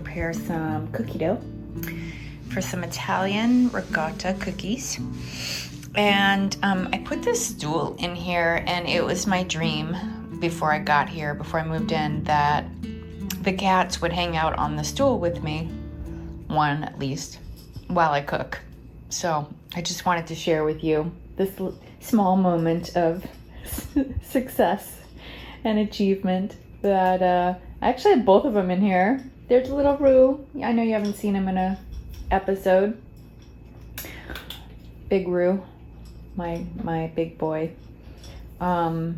prepare some cookie dough for some Italian ricotta cookies. And I put this stool in here, and it was my dream before I got here, before I moved in, that the cats would hang out on the stool with me, one at least, while I cook. So I just wanted to share with you this small moment of success and achievement that I actually have both of them in here. There's little Rue. I know you haven't seen him in a episode. Big Rue, my big boy. So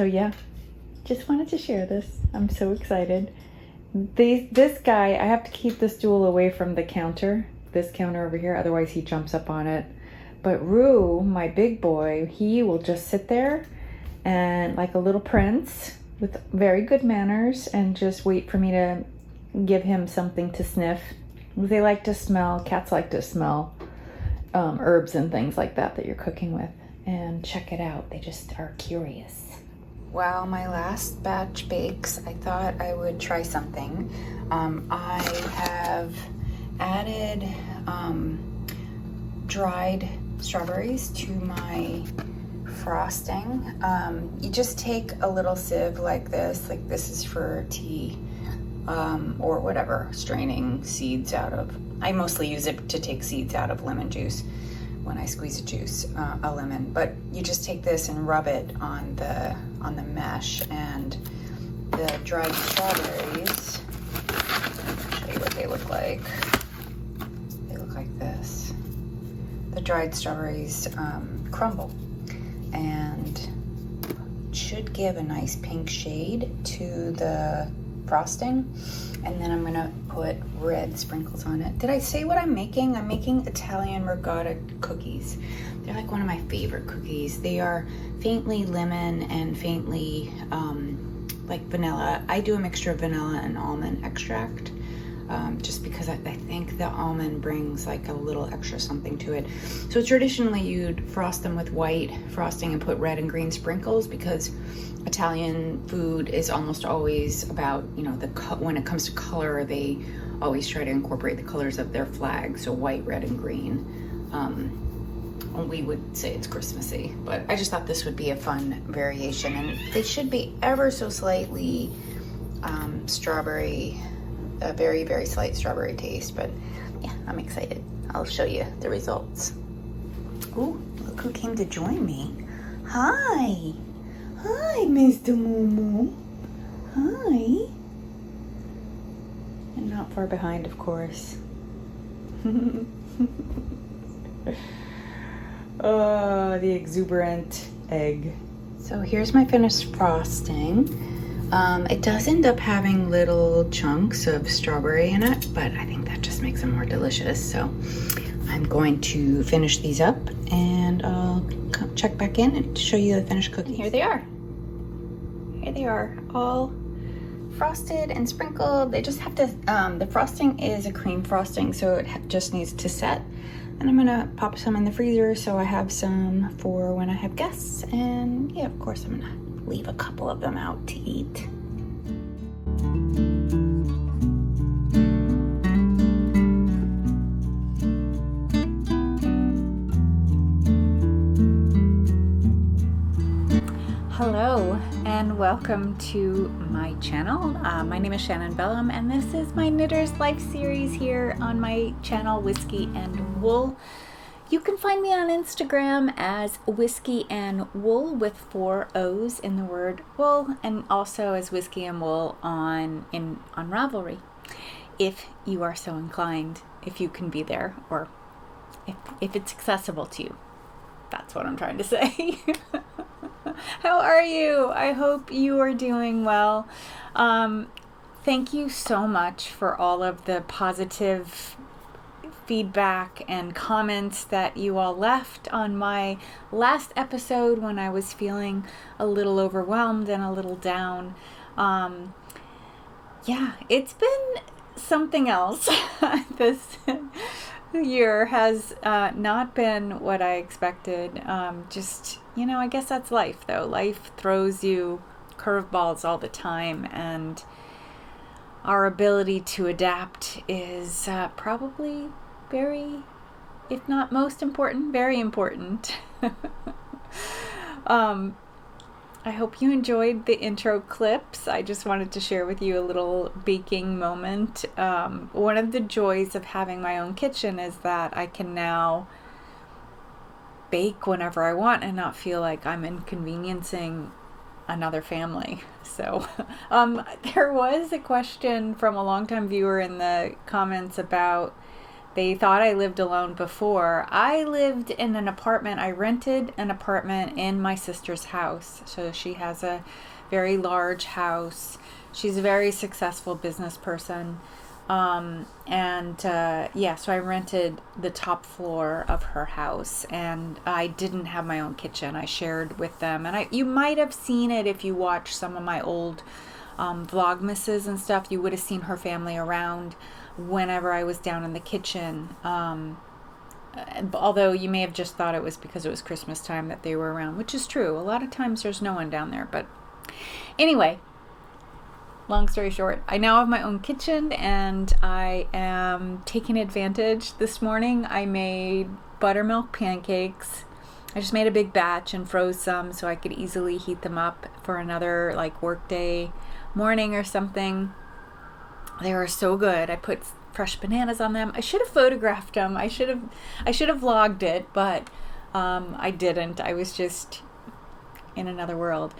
yeah, just wanted to share this. I'm so excited. This guy, I have to keep the stool away from the counter, this counter over here, otherwise he jumps up on it. But Rue, my big boy, he will just sit there and like a little prince with very good manners and just wait for me to give him something to sniff. They like to smell, cats like to smell herbs and things like that you're cooking with. And check it out, they just are curious. While my last batch bakes, I thought I would try something. I have added dried strawberries to my frosting. You just take a little sieve like this is for tea, or whatever, straining seeds out of. I mostly use it to take seeds out of lemon juice when I squeeze a lemon. But you just take this and rub it on the mesh, and the dried strawberries, I'll show you what they look like. They look like this. The dried strawberries crumble and should give a nice pink shade to the frosting. And then I'm gonna put red sprinkles on it. Did I say what I'm making? I'm making Italian ricotta cookies. They're like one of my favorite cookies. They are faintly lemon and faintly like vanilla. I do a mixture of vanilla and almond extract, just because I think the almond brings like a little extra something to it. So traditionally you'd frost them with white frosting and put red and green sprinkles, because Italian food is almost always about, when it comes to color, they always try to incorporate the colors of their flag. So white, red, and green. We would say it's Christmassy, but I just thought this would be a fun variation, and they should be ever so slightly strawberry, a very, very slight strawberry taste. But yeah, I'm excited. I'll show you the results. Ooh, look who came to join me. Hi. Hi, Mr. Momo. Hi. And not far behind, of course. Oh, the exuberant egg. So here's my finished frosting. It does end up having little chunks of strawberry in it, but I think that just makes them more delicious. So I'm going to finish these up, and I'll check back in and show you the finished cookie. Here they are. Here they are, all frosted and sprinkled. They just have to, the frosting is a cream frosting, so it just needs to set. And I'm gonna pop some in the freezer so I have some for when I have guests. And yeah, of course, I'm gonna leave a couple of them out to eat. Hello and welcome to my channel. My name is Shannon Bellum, and this is my Knitters Life series here on my channel, Whiskey and Wool. You can find me on Instagram as Whiskey and Wool with 4 O's in the word wool, and also as Whiskey and Wool on Ravelry, if you are so inclined, if you can be there, or if it's accessible to you. That's what I'm trying to say. How are you? I hope you are doing well. Thank you so much for all of the positive feedback and comments that you all left on my last episode when I was feeling a little overwhelmed and a little down. Yeah, it's been something else. This year has not been what I expected. I guess that's life, though. Life throws you curveballs all the time, and our ability to adapt is probably very, if not most important, very important. I hope you enjoyed the intro clips. I just wanted to share with you a little baking moment. One of the joys of having my own kitchen is that I can now bake whenever I want and not feel like I'm inconveniencing another family. So there was a question from a longtime viewer in the comments about they thought I lived alone before. I lived in an apartment. I rented an apartment in my sister's house. So she has a very large house. She's a very successful business person. So I rented the top floor of her house, and I didn't have my own kitchen. I shared with them, and you might have seen it if you watch some of my old vlogmases and stuff. You would have seen her family around whenever I was down in the kitchen. Although you may have just thought it was because it was Christmas time that they were around, which is true. A lot of times there's no one down there, but anyway. Long story short, I now have my own kitchen, and I am taking advantage. This morning I made buttermilk pancakes. I just made a big batch and froze some so I could easily heat them up for another workday morning or something. They were so good. I put fresh bananas on them. I should have photographed them. I should have vlogged it, but I didn't. I was just in another world.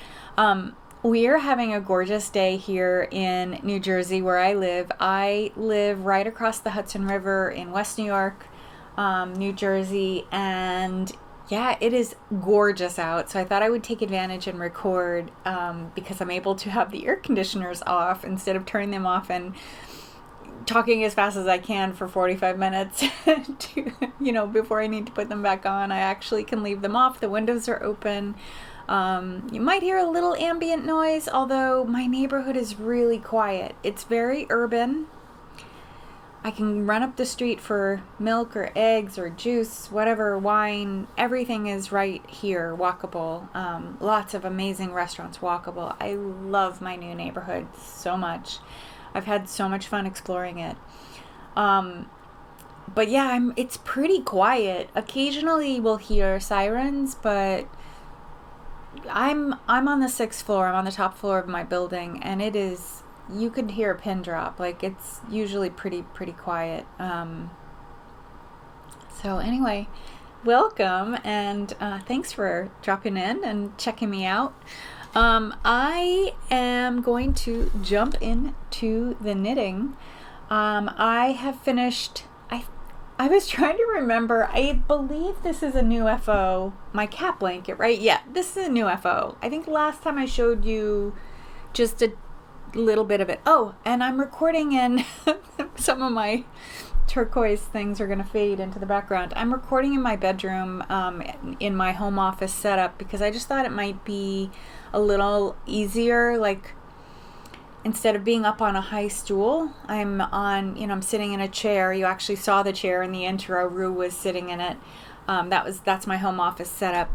We are having a gorgeous day here in New Jersey where I live. I live right across the Hudson River in West New York, New Jersey, and yeah, it is gorgeous out. So I thought I would take advantage and record because I'm able to have the air conditioners off instead of turning them off and talking as fast as I can for 45 minutes before I need to put them back on. I actually can leave them off. The windows are open. You might hear a little ambient noise, although my neighborhood is really quiet. It's very urban. I can run up the street for milk or eggs or juice, whatever, wine. Everything is right here, walkable. Lots of amazing restaurants, walkable. I love my new neighborhood so much. I've had so much fun exploring it. But yeah, it's pretty quiet. Occasionally we'll hear sirens, but I'm on the 6th floor. I'm on the top floor of my building, and it is, you could hear a pin drop. It's usually pretty quiet. So anyway, welcome, and thanks for dropping in and checking me out. I am going to jump into the knitting. I have finished, I was trying to remember, I believe this is a new FO, my cat blanket, right? Yeah, this is a new FO. I think last time I showed you just a little bit of it. Oh, and I'm recording in some of my turquoise things are going to fade into the background. I'm recording in my bedroom in my home office setup because I just thought it might be a little easier, instead of being up on a high stool, I'm on, I'm sitting in a chair. You actually saw the chair in the intro. Rue was sitting in it. That's my home office setup.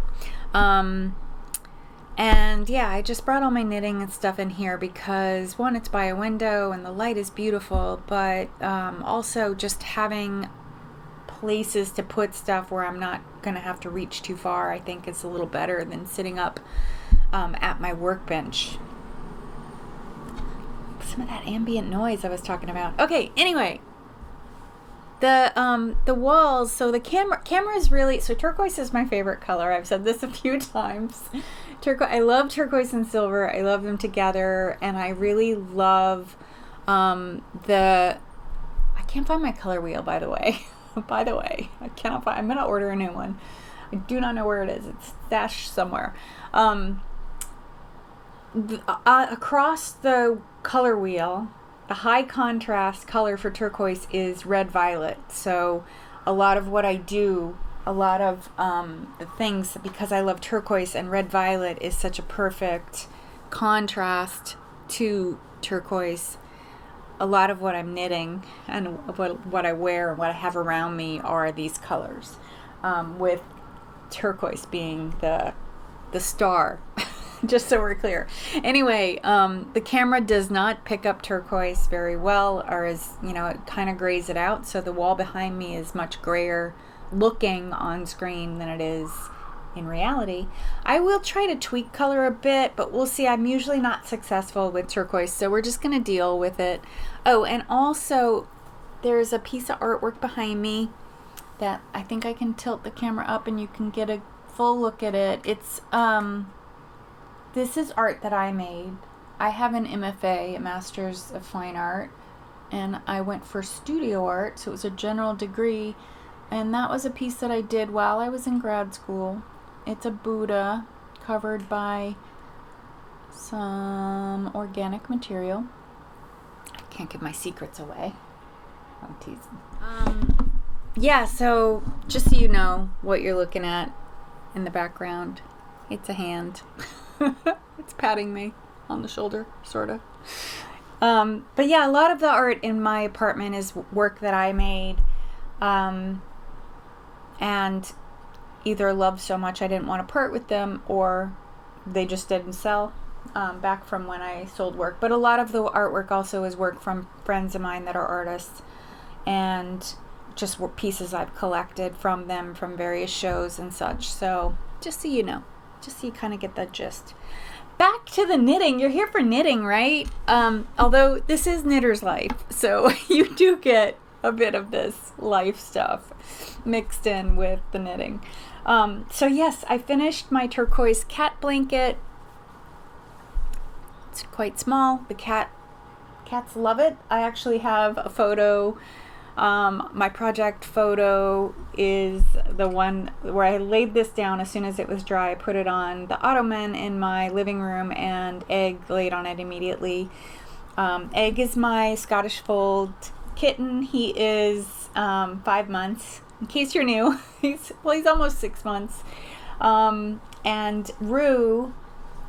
And yeah, I just brought all my knitting and stuff in here because one, it's by a window and the light is beautiful, but also just having places to put stuff where I'm not going to have to reach too far, I think is a little better than sitting up at my workbench. Some of that ambient noise I was talking about. Okay, anyway, the walls. So the camera is really, so turquoise is my favorite color. I've said this a few times. I love turquoise and silver. I love them together, and I really love I can't find my color wheel, by the way. I cannot find. I'm gonna order a new one. I do not know where it is. It's stashed somewhere. Across the color wheel, the high contrast color for turquoise is red violet. So a lot of what I do, a lot of the things, because I love turquoise and red violet is such a perfect contrast to turquoise. A lot of what I'm knitting and what I wear and what I have around me are these colors, with turquoise being the star Just so we're clear. Anyway, the camera does not pick up turquoise very well, or it kind of grays it out. So the wall behind me is much grayer looking on screen than it is in reality. I will try to tweak color a bit, but we'll see. I'm usually not successful with turquoise, so we're just going to deal with it. Oh, and also there's a piece of artwork behind me that I think I can tilt the camera up and you can get a full look at it. It's this is art that I made. I have an MFA, a Master's of Fine Art, and I went for studio art, so it was a general degree, and that was a piece that I did while I was in grad school. It's a Buddha covered by some organic material. I can't give my secrets away. I'm teasing. Yeah, so just so you know what you're looking at in the background, it's a hand. It's patting me on the shoulder, sort of. But yeah, a lot of the art in my apartment is work that I made, and either loved so much I didn't want to part with them, or they just didn't sell back from when I sold work. But a lot of the artwork also is work from friends of mine that are artists, and just pieces I've collected from them from various shows and such. So just so you know, just so you kind of get the gist. Back to the knitting. You're here for knitting, right? Although this is Knitter's Life, so you do get a bit of this life stuff mixed in with the knitting. So yes, I finished my turquoise cat blanket. It's quite small. The cats love it. I actually have a photo. My project photo is the one where I laid this down as soon as it was dry. I put it on the ottoman in my living room, and Egg laid on it immediately. Egg is my Scottish Fold kitten. He is 5 months. In case you're new, he's almost 6 months. And Rue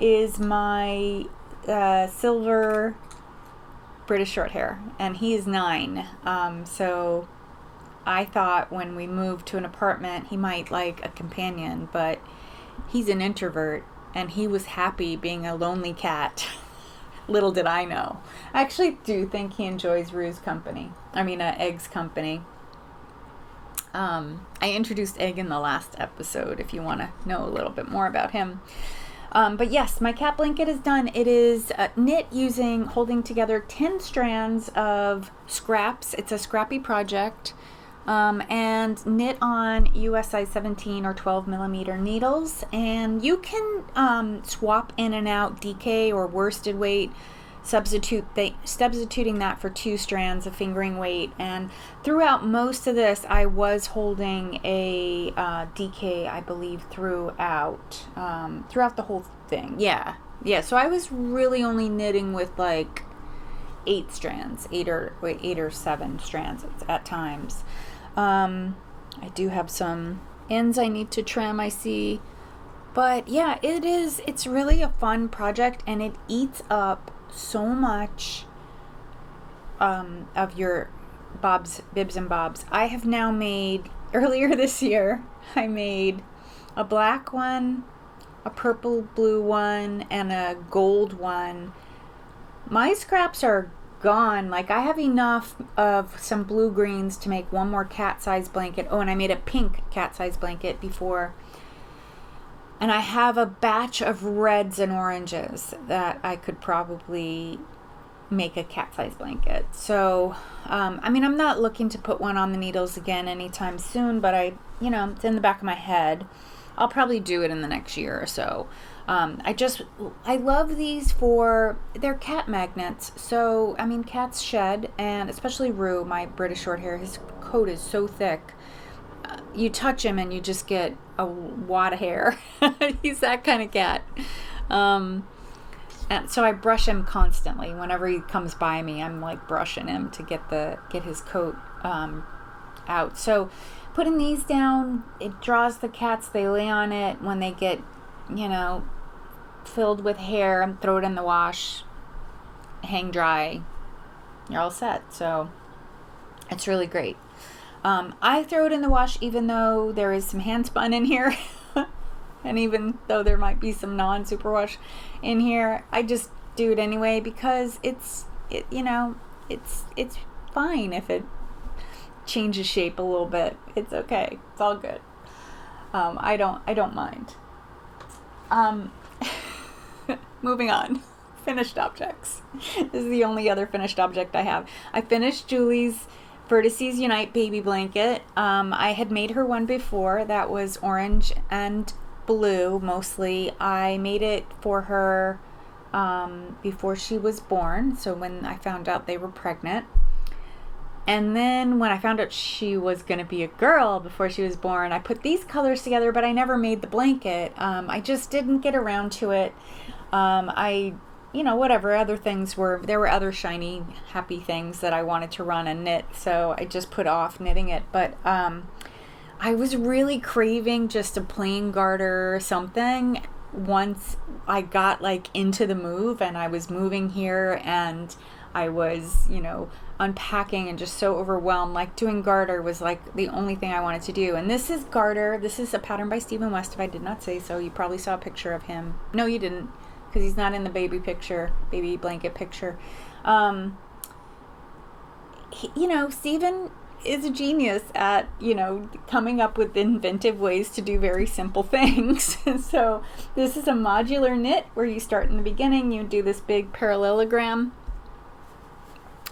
is my silver British short hair, and he is 9. So I thought when we moved to an apartment he might like a companion, but he's an introvert and he was happy being a lonely cat. Little did I know. I actually do think he enjoys Rue's company. Egg's company. I introduced Egg in the last episode if you want to know a little bit more about him. But yes, my cat blanket is done. It is knit holding together 10 strands of scraps. It's a scrappy project. And knit on US size 17 or 12 millimeter needles. And you can swap in and out DK or worsted weight, substituting that for 2 strands of fingering weight. And throughout most of this, I was holding a DK, I believe, throughout the whole thing. Yeah. So I was really only knitting with like 8 strands, 8 or 7 strands at times. I do have some ends I need to trim, I see. But yeah, it's really a fun project, and it eats up so much of your bibs and bobs. I have now made, earlier this year, I made a black one, a purple blue one, and a gold one. My scraps are gone. Like, I have enough of some blue greens to make one more cat size blanket. Oh, and I made a pink cat size blanket before. And I have a batch of reds and oranges that I could probably make a cat size blanket. So, I'm not looking to put one on the needles again anytime soon, but it's in the back of my head. I'll probably do it in the next year or so. I love these they're cat magnets. So, cats shed, and especially Rue, my British short hair, his coat is so thick. You touch him and you just get a wad of hair. He's that kind of cat. And so I brush him constantly. Whenever he comes by me, I'm like brushing him to get his coat out. So putting these down, it draws the cats. They lay on it. When they get, filled with hair, and throw it in the wash, hang dry, you're all set. So it's really great. I throw it in the wash even though there is some handspun in here. And even though there might be some non-superwash in here, I just do it anyway because it's fine if it changes shape a little bit. It's okay. It's all good. I don't mind. Moving on. Finished objects. This is the only other finished object I have. I finished Julie's Vertices Unite baby blanket. I had made her one before that was orange and blue mostly. I made it for her before she was born, so when I found out they were pregnant. And then when I found out she was going to be a girl before she was born, I put these colors together, but I never made the blanket. I just didn't get around to it. Whatever other things there were other shiny, happy things that I wanted to run and knit, so I just put off knitting it. But I was really craving just a plain garter or something once I got like into the move, and I was moving here and I was, unpacking and just so overwhelmed. Like doing garter was like the only thing I wanted to do. And this is garter. This is a pattern by Stephen West, if I did not say so. You probably saw a picture of him. No, you didn't, because he's not in the baby blanket picture. Stephen is a genius at, coming up with inventive ways to do very simple things. So this is a modular knit where you start in the beginning, you do this big parallelogram.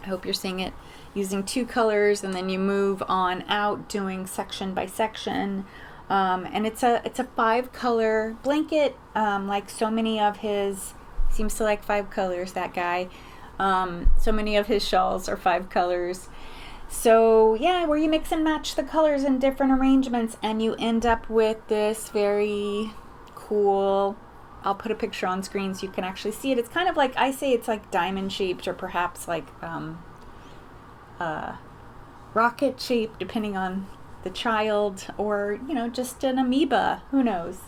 I hope you're seeing it, using 2 colors, and then you move on out doing section by section. And it's a 5-color blanket, like so many of his, seems to like 5 colors, that guy. So many of his shawls are 5 colors. So yeah, where you mix and match the colors in different arrangements, and you end up with this very cool, I'll put a picture on screen so you can actually see it. It's kind of like, I say it's like diamond shaped, or perhaps like rocket shaped, depending on the child, or just an amoeba, who knows.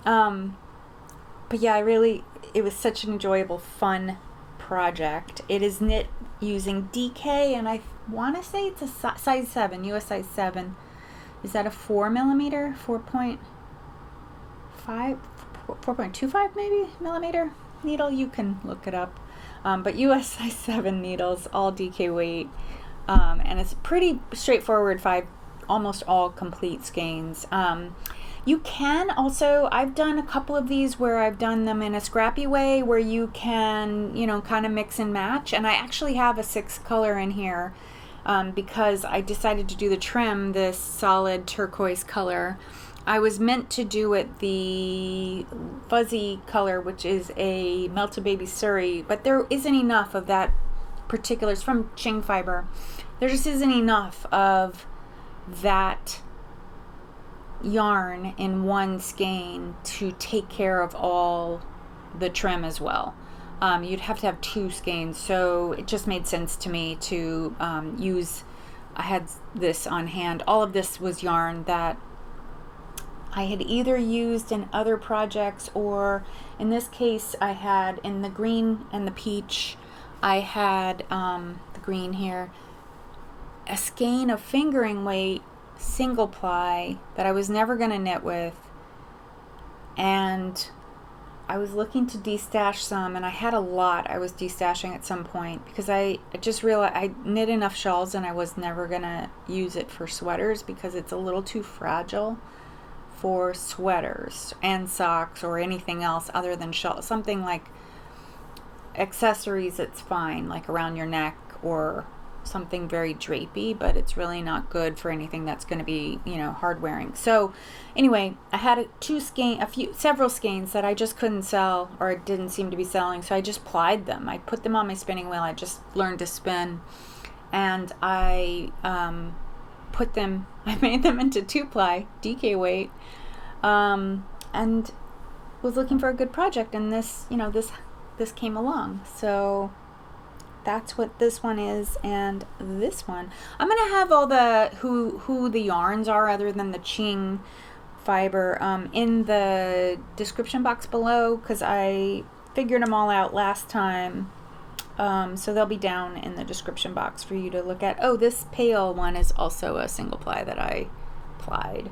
But yeah, it was such an enjoyable, fun project. It is knit using DK, and I want to say it's a size 7, US size 7. Is that a 4mm, 4.25 maybe millimeter needle? You can look it up. But US size 7 needles, all DK weight. And it's pretty straightforward, 5, almost all complete skeins. You can also, I've done a couple of these where I've done them in a scrappy way where you can, kind of mix and match. And I actually have a 6 color in here because I decided to do the trim, this solid turquoise color. I was meant to do it the fuzzy color, which is a Melted Baby Suri, but there isn't enough of that particular, it's from Qing Fibre. There just isn't enough of that yarn in one skein to take care of all the trim as well. You'd have to have 2 skeins, so it just made sense to me to use, I had this on hand. All of this was yarn that I had either used in other projects, or in this case I had in the green and the peach, I had the green here, a skein of fingering weight single ply that I was never going to knit with, and I was looking to destash some, and I had a lot I was destashing at some point because I just realized I knit enough shawls and I was never going to use it for sweaters because it's a little too fragile for sweaters and socks or anything else other than shawls. Something like accessories, it's fine, like around your neck or something very drapey, but it's really not good for anything that's going to be, hard wearing. So anyway, I had several skeins that I just couldn't sell, or it didn't seem to be selling, so I just plied them. I put them on my spinning wheel. I just learned to spin, and I made them into 2-ply DK weight, and was looking for a good project, and this came along. So that's what this one is, and this one. I'm gonna have all the who the yarns are other than the Qing Fibre in the description box below, because I figured them all out last time. So they'll be down in the description box for you to look at. Oh, this pale one is also a single ply that I plied.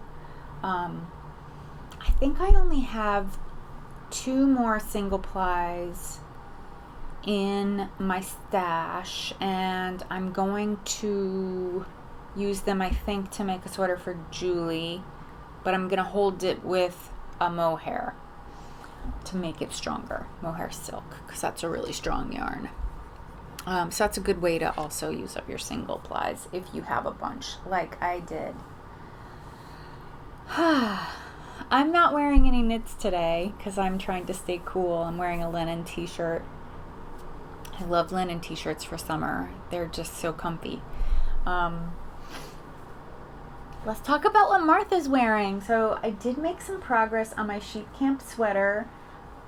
I I think I only have 2 more single plies in my stash, and I'm going to use them, I think, to make a sweater for Julie, but I'm going to hold it with a mohair to make it stronger. Mohair silk, because that's a really strong yarn. So that's a good way to also use up your single plies if you have a bunch like I did. I'm not wearing any knits today because I'm trying to stay cool. I'm wearing a linen t-shirt. I love linen t-shirts for summer. They're just so comfy. Let's talk about what Martha's wearing. So I did make some progress on my sheep camp sweater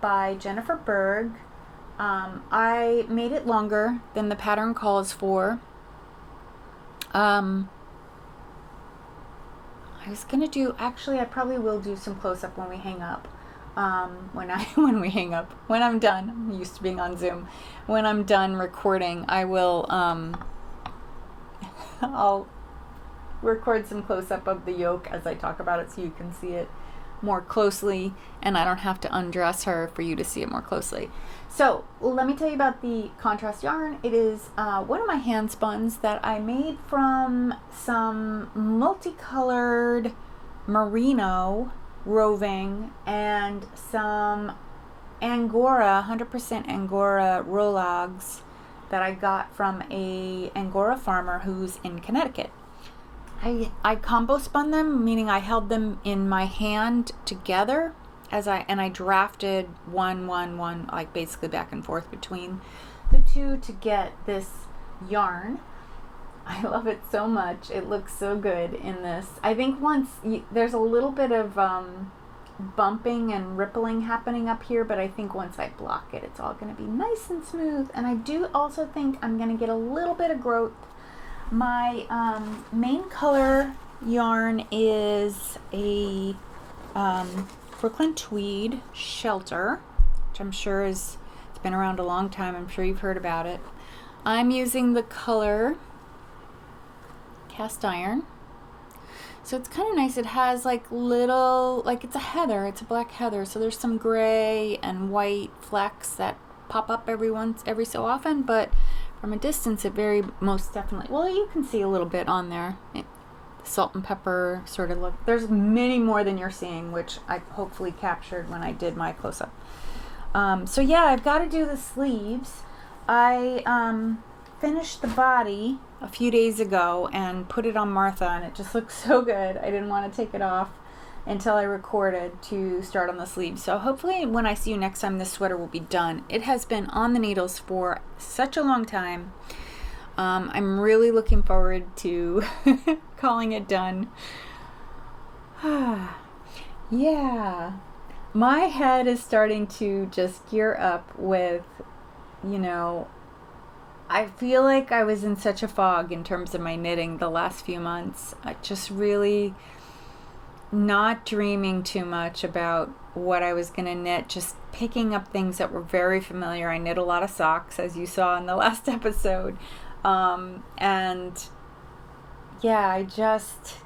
by Jennifer Berg. I made it longer than the pattern calls for. I was gonna do, actually I probably will do some close-up when we hang up. When I'm done. I'm used to being on Zoom. When I'm done recording, I will I'll record some close-up of the yoke as I talk about it so you can see it more closely, and I don't have to undress her for you to see it more closely. So let me tell you about the contrast yarn. It is one of my hand spuns that I made from some multicolored merino roving and some Angora, 100% Angora rologs that I got from a Angora farmer who's in Connecticut. I combo spun them, meaning I held them in my hand together and I drafted one, like basically back and forth between the two to get this yarn. I love it so much. It looks so good in this. I think there's a little bit of bumping and rippling happening up here, but I think once I block it, it's all going to be nice and smooth. And I do also think I'm going to get a little bit of growth. My main color yarn is a Brooklyn Tweed Shelter, which I'm sure it's been around a long time. I'm sure you've heard about it. I'm using the color Cast Iron. So it's kind of nice. It has like little, like it's a heather, it's a black heather. So there's some gray and white flecks that pop up every so often, but from a distance it very most definitely, well, you can see a little bit on there. Salt and pepper sort of look. There's many more than you're seeing, which I hopefully captured when I did my close-up. So yeah, I've got to do the sleeves. I finished the body a few days ago and put it on Martha, and it just looks so good. I didn't want to take it off until I recorded to start on the sleeves. So hopefully when I see you next time, this sweater will be done. It has been on the needles for such a long time. I'm really looking forward to calling it done. Yeah, my head is starting to just gear up with, I feel like I was in such a fog in terms of my knitting the last few months. I just really not dreaming too much about what I was going to knit, just picking up things that were very familiar. I knit a lot of socks, as you saw in the last episode. And yeah, I just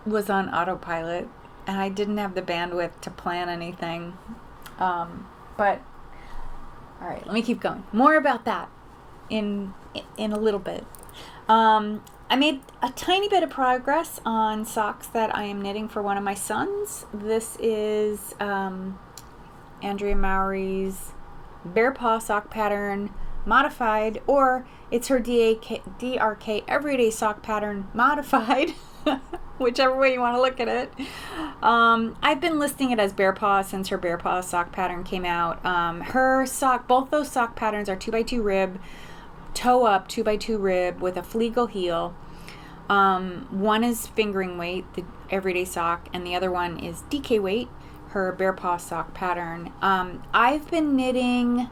was on autopilot and I didn't have the bandwidth to plan anything. But all right, let me keep going. More about that in a little bit. I made a tiny bit of progress on socks that I am knitting for one of my sons. This is Andrea Mowry's Bear Paw sock pattern modified, or it's her DRK everyday sock pattern modified, whichever way you want to look at it. I've been listing it as Bear Paw since her Bear Paw sock pattern came out. Both those sock patterns are 2x2 rib, toe up 2x2 rib with a fleagle heel. One is fingering weight, the everyday sock, and the other one is DK weight, her Bear Paw sock pattern. I've been knitting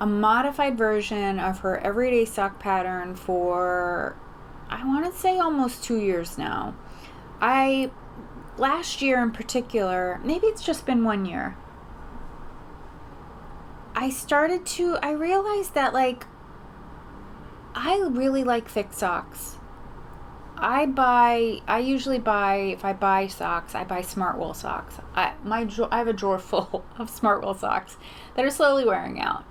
a modified version of her everyday sock pattern for, I want to say, almost 2 years now. Last year in particular, maybe it's just been 1 year, I realized that I really like thick socks. I usually buy, if I buy socks, I buy smart wool socks. I have a drawer full of smart wool socks that are slowly wearing out.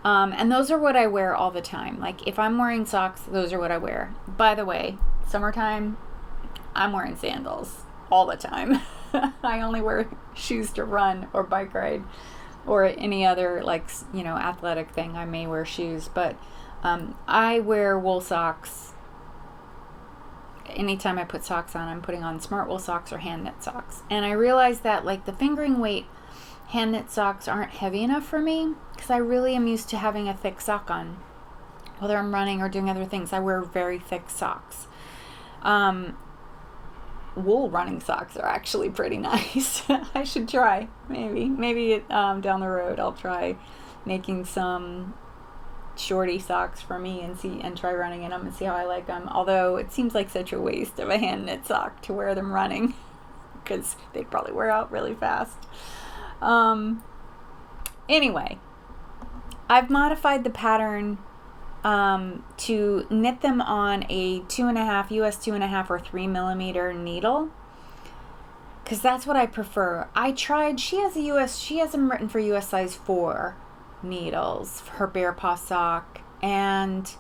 And those are what I wear all the time. Like if I'm wearing socks, those are what I wear. By the way, summertime, I'm wearing sandals all the time. I only wear shoes to run or bike ride or any other athletic thing. I may wear shoes, but I wear wool socks. Anytime I put socks on, I'm putting on smart wool socks or hand knit socks. And I realized that like the fingering weight hand knit socks aren't heavy enough for me because I really am used to having a thick sock on. Whether I'm running or doing other things, I wear very thick socks. Wool running socks are actually pretty nice. I should try. Maybe down the road I'll try making some shorty socks for me and try running in them and see how I like them. Although it seems like such a waste of a hand knit sock to wear them running because they'd probably wear out really fast. Anyway, I've modified the pattern to knit them on a 2.5 US 2.5 or 3 millimeter needle because that's what I prefer. I tried, she has them written for US size 4 needles for her bear paw sock, and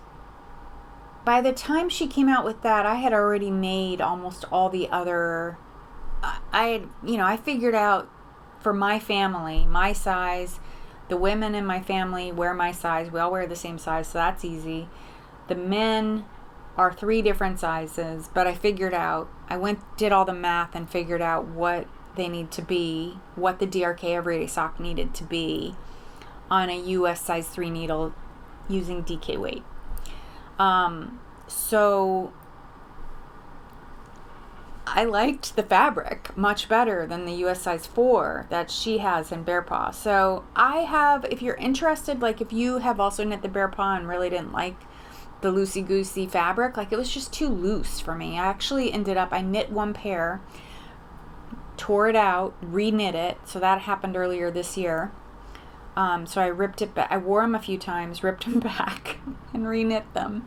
by the time she came out with that, I had already made almost all the other. I figured out for my family, my size. The women in my family wear my size. We all wear the same size, so that's easy. The men are 3 different sizes, but I figured out, did all the math and figured out what they need to be, what the DRK Everyday Sock needed to be on a US size 3 needle using DK weight. So I liked the fabric much better than the US size 4 that she has in Bear Paw. So if you're interested, like if you have also knit the Bear Paw and really didn't like the loosey-goosey fabric, like it was just too loose for me. I actually I knit one pair, tore it out, re-knit it. So that happened earlier this year. So I ripped it back. I wore them a few times, ripped them back, and re-knit them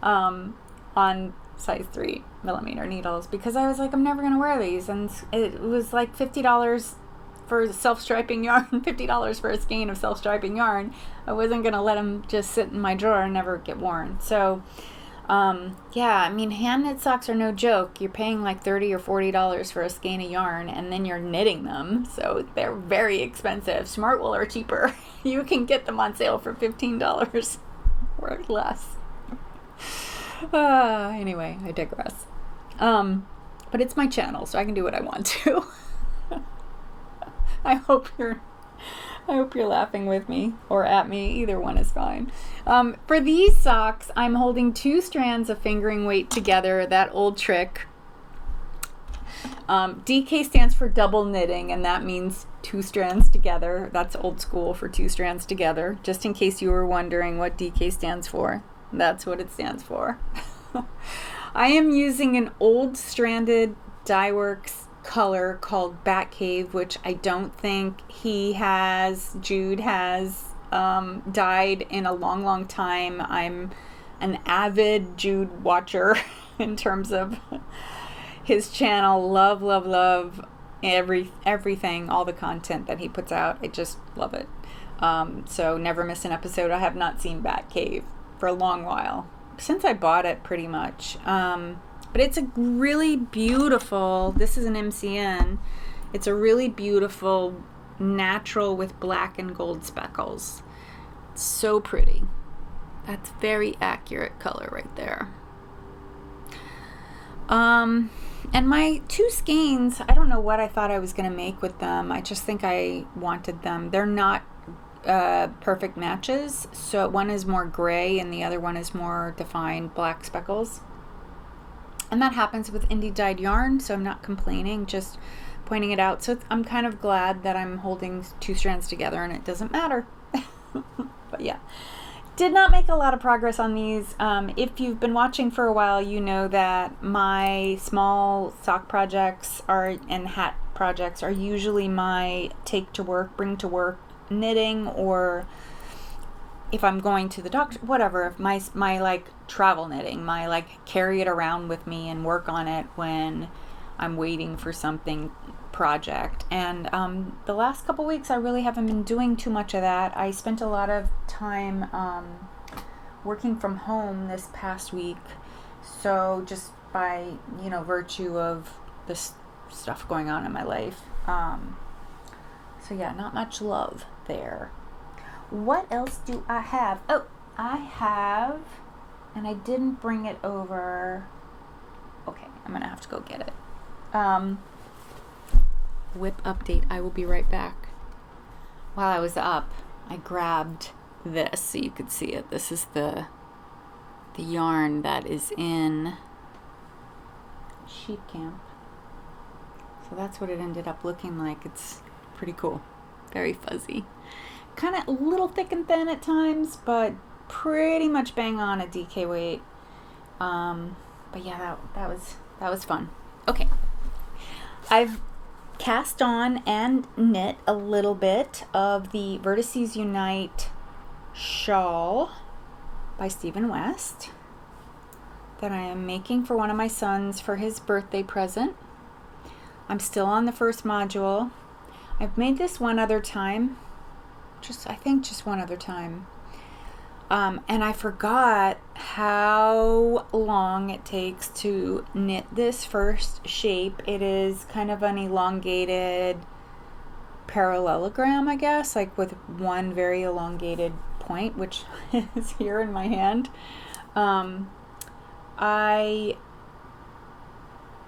on size 3 millimeter needles because I was like, I'm never going to wear these. And it was like $50 for self-striping yarn, $50 for a skein of self-striping yarn. I wasn't going to let them just sit in my drawer and never get worn. So, hand knit socks are no joke. You're paying like $30 or $40 for a skein of yarn, and then you're knitting them. So they're very expensive. Smart wool are cheaper. You can get them on sale for $15 or less. Anyway, I digress. But it's my channel, so I can do what I want to. I hope you're laughing with me or at me. Either one is fine. For these socks, I'm holding 2 strands of fingering weight together, that old trick. DK stands for double knitting, and that means 2 strands together. That's old school for 2 strands together. Just in case you were wondering what DK stands for, that's what it stands for. I am using an old stranded Dyeworks color called Bat Cave, which I don't think Jude has dyed in a long time. I'm an avid Jude watcher in terms of his channel. Love everything, all the content that he puts out. I just love it. So never miss an episode. I have not seen Bat Cave for a long while, since I bought it pretty much. But it's a really beautiful, this is an MCN, it's a really beautiful natural with black and gold speckles. It's so pretty. That's very accurate color right there. And my 2 skeins, I don't know what I thought I was going to make with them. I just think I wanted them. They're not perfect matches. So one is more gray and the other one is more defined black speckles. And that happens with indie dyed yarn, so I'm not complaining, just pointing it out. So I'm kind of glad that I'm holding 2 strands together and it doesn't matter. But yeah, did not make a lot of progress on these. If you've been watching for a while, you know that my small sock projects and hat projects are usually my take to work, bring to work knitting or if I'm going to the doctor, whatever, if my like travel knitting, my like carry it around with me and work on it when I'm waiting for something project. And the last couple weeks I really haven't been doing too much of that. I spent a lot of time working from home this past week, so just by virtue of this stuff going on in my life, so yeah, not much love there. What else do I have? Oh, I have, and I didn't bring it over. Okay, I'm gonna have to go get it. Whip update. I will be right back. While I was up, I grabbed this so you could see it. This is the yarn that is in sheep camp. So that's what it ended up looking like. It's pretty cool. Very fuzzy. Kind of a little thick and thin at times, but pretty much bang on a DK weight. But yeah, that was fun. Okay. I've cast on and knit a little bit of the Vertices Unite shawl by Stephen West that I am making for one of my sons for his birthday present. I'm still on the first module. I've made this one other time, just one other time. And I forgot how long it takes to knit this first shape. It is kind of an elongated parallelogram, I guess, like with one very elongated point, which is here in my hand. I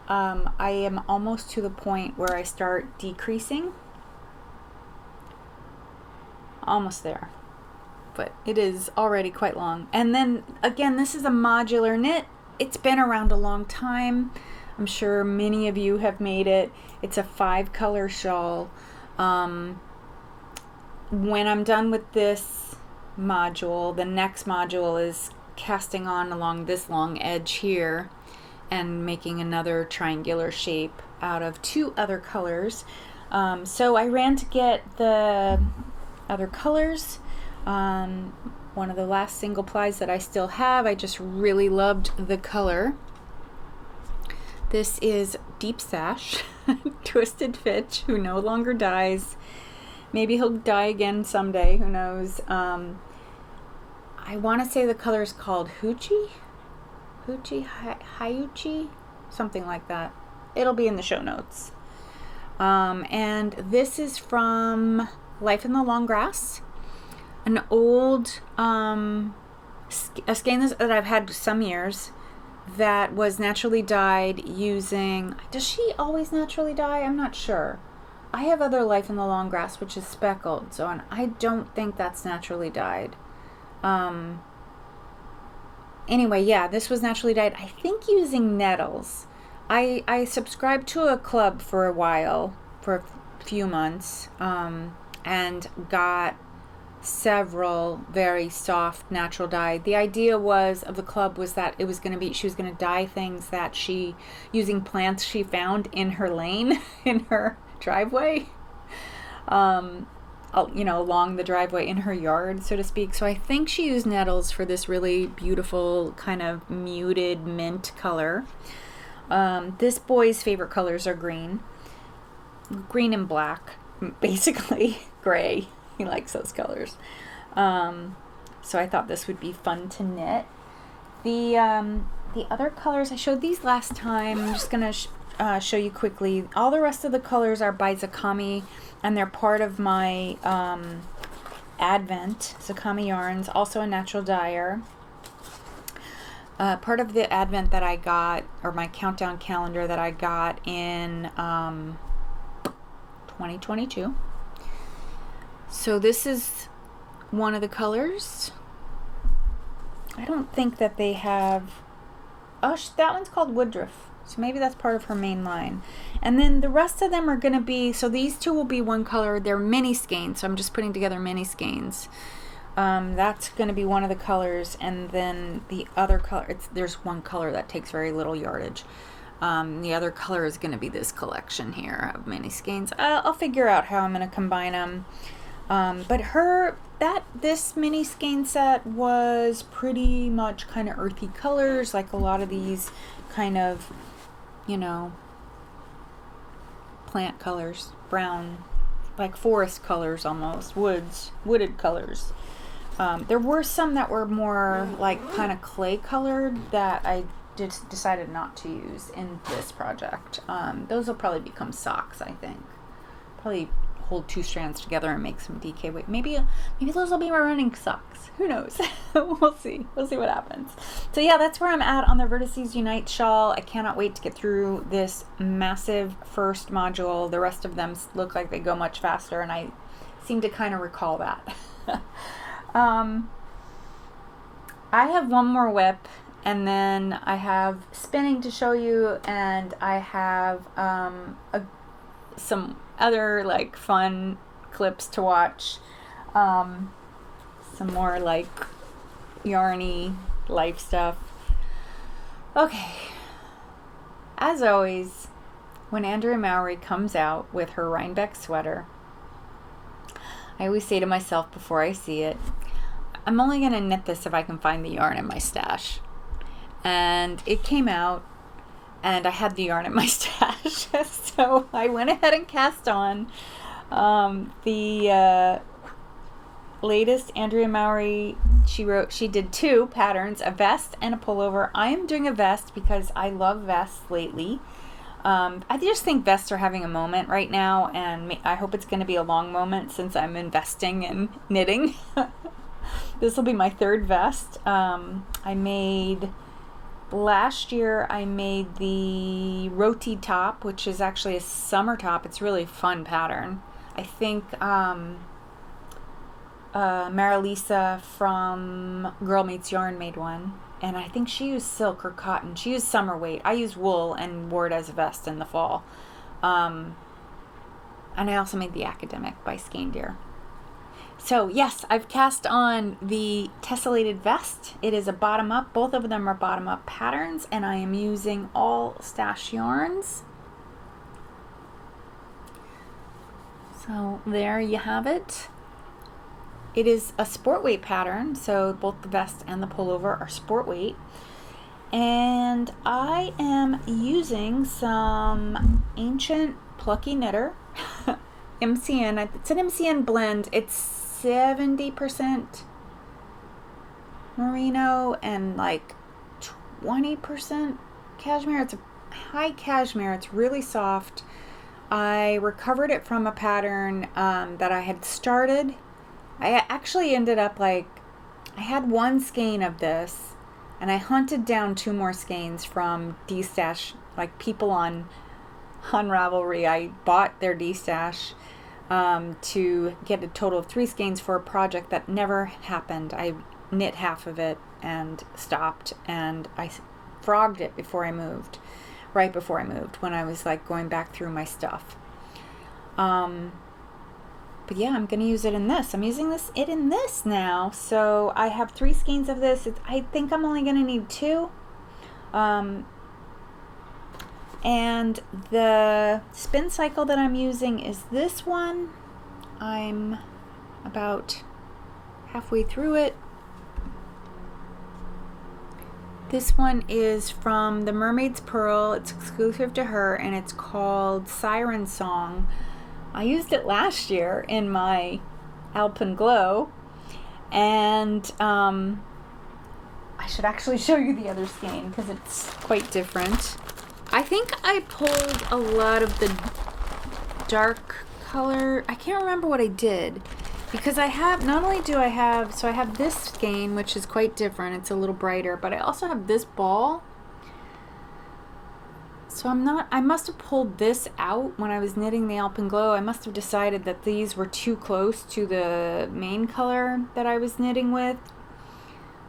am almost to the point where I start decreasing. Almost there. But it is already quite long. And then again, this is a modular knit. It's been around a long time. I'm sure many of you have made it. It's a 5-color shawl. When I'm done with this module, the next module is casting on along this long edge here and making another triangular shape out of 2 other colors. So I ran to get the other colors. One of the last single plies that I still have. I just really loved the color. This is Deep Sash, Twisted Fitch, who no longer dies. Maybe he'll die again someday, who knows. I want to say the color is called Hoochie, Hyuchi, something like that. It'll be in the show notes. And this is from Life in the Long Grass. An old a skein that I've had some years that was naturally dyed using, does she always naturally dye? I'm not sure. I have other Life in the Long Grass which is speckled, so I don't think that's naturally dyed. Anyway, yeah, this was naturally dyed, I think using nettles. I subscribed to a club for a while, for a few months, and got several very soft natural dye. The idea of the club was that it was going to be, she was going to dye things that using plants she found in her lane, in her driveway, along the driveway in her yard, so to speak. So I think she used nettles for this really beautiful kind of muted mint color. This boy's favorite colors are green and black, basically gray. He likes those colors. So I thought this would be fun to knit. The other colors, I showed these last time. I'm just going to show you quickly. All the rest of the colors are by Zakami, and they're part of my Advent Zakami yarns, also a natural dyer. Part of the Advent that I got, or my countdown calendar that I got in 2022. So this is one of the colors. I don't think that they have, that one's called Woodruff, so maybe that's part of her main line. And then the rest of them are going to be, so these 2 will be one color. They're mini skeins, so I'm just putting together mini skeins. That's going to be one of the colors, and then the other color, there's one color that takes very little yardage. The other color is going to be this collection here of mini skeins. I'll figure out how I'm going to combine them. But this mini skein set was pretty much kind of earthy colors, like a lot of these kind of, you know, plant colors, brown, like forest colors almost, wooded colors. There were some that were more like kind of clay colored that I just decided not to use in this project. Those will probably become socks, I think. Probably hold 2 strands together and make some DK weight. Maybe those will be my running socks. Who knows? We'll see. We'll see what happens. So yeah, that's where I'm at on the Vertices Unite shawl. I cannot wait to get through this massive first module. The rest of them look like they go much faster, and I seem to kind of recall that. I have one more whip, and then I have spinning to show you, and I have some other like fun clips to watch, some more like yarny life stuff. Okay, as always, when Andrea Mowry comes out with her Rhinebeck sweater, I always say to myself before I see it, I'm only going to knit this if I can find the yarn in my stash. And it came out, and I had the yarn in my stash. So I went ahead and cast on the latest Andrea Mowry. She did 2 patterns, a vest and a pullover. I am doing a vest because I love vests lately. I just think vests are having a moment right now, and I hope it's going to be a long moment since I'm investing in knitting. This will be my 3rd vest. Last year I made the roti top, which is actually a summer top. It's really a fun pattern. I think Marilisa from Girl Meets Yarn made one, and I think she used silk or cotton. She used summer weight. I used wool and wore it as a vest in the fall. And I also made the Academic by Skein Deer. So yes, I've cast on the tessellated vest. It is a bottom up. Both of them are bottom up patterns, and I am using all stash yarns. So there you have it. It is a sport weight pattern, so both the vest and the pullover are sport weight. And I am using some Ancient Plucky Knitter MCN. It's an MCN blend. It's 70% merino and like 20% cashmere. It's a high cashmere. It's really soft. I recovered it from a pattern that I had started. I actually ended up I had 1 skein of this, and I hunted down 2 more skeins from D-Stash, like people on Ravelry. I bought their D-Stash to get a total of 3 skeins for a project that never happened. I knit half of it and stopped, and I frogged it right before I moved, when I was like going back through my stuff. But yeah, I'm going to use it in this. I'm using it in this now. So I have 3 skeins of this. I think I'm only going to need 2. And the spin cycle that I'm using is this one. I'm about halfway through it. This one is from the Mermaid's Pearl. It's exclusive to her, and it's called Siren Song. I used it last year in my Alpenglow, and I should actually show you the other skein because it's quite different. I think I pulled a lot of the dark color. I can't remember what I did, because I have, not only do I have, so I have this skein, which is quite different. It's a little brighter, but I also have this ball. So I must have pulled this out when I was knitting the Alpenglow. I must have decided that these were too close to the main color that I was knitting with.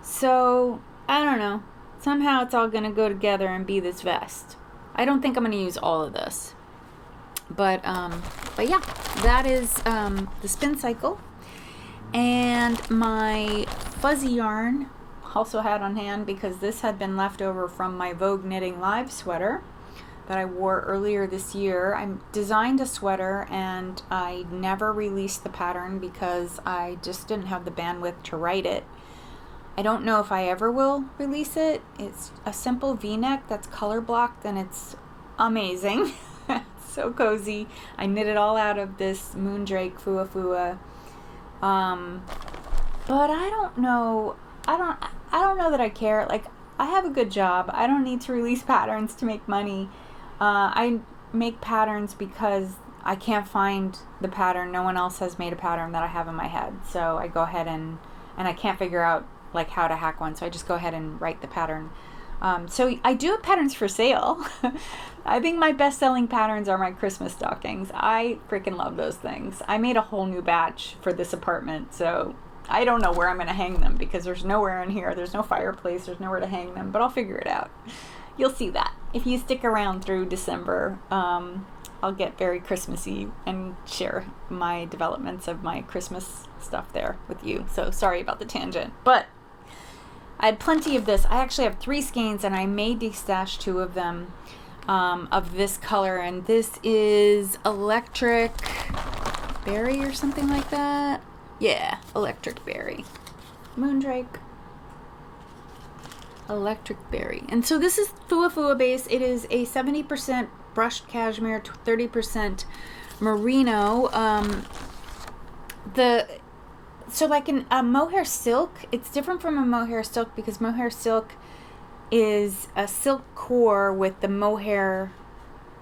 So, I don't know. Somehow it's all going to go together and be this vest. I don't think I'm going to use all of this. But yeah, that is the spin cycle. And my fuzzy yarn also had on hand, because this had been left over from my Vogue Knitting Live sweater. that I wore earlier this year. I designed a sweater and I never released the pattern because I just didn't have the bandwidth to write it. I don't know if I ever will release it. It's a simple V-neck that's color blocked and it's amazing. It's so cozy. I knit it all out of this Moondrake Fua Fua. But I don't know. I don't know that I care. Like, I have a good job. I don't need to release patterns to make money. I make patterns because I can't find the pattern. No one else has made a pattern that I have in my head. So I go ahead and I can't figure out like how to hack one. So I just go ahead and write the pattern. So I do have patterns for sale. I think my best-selling patterns are my Christmas stockings. I freaking love those things. I made a whole new batch for this apartment. So I don't know where I'm going to hang them because there's nowhere in here. There's no fireplace. There's nowhere to hang them, but I'll figure it out. You'll see that. If you stick around through December, I'll get very Christmassy and share my developments of my Christmas stuff there with you. So sorry about the tangent, but I had plenty of this. I actually have 3 skeins and I may destash 2 of them of this color, and this is Electric Berry or something like that. Yeah, Electric Berry. Moondrake. Electric Berry. And so this is Fua Fua base. It is a 70% brushed cashmere, 30% merino. So like a mohair silk, it's different from a mohair silk because mohair silk is a silk core with the mohair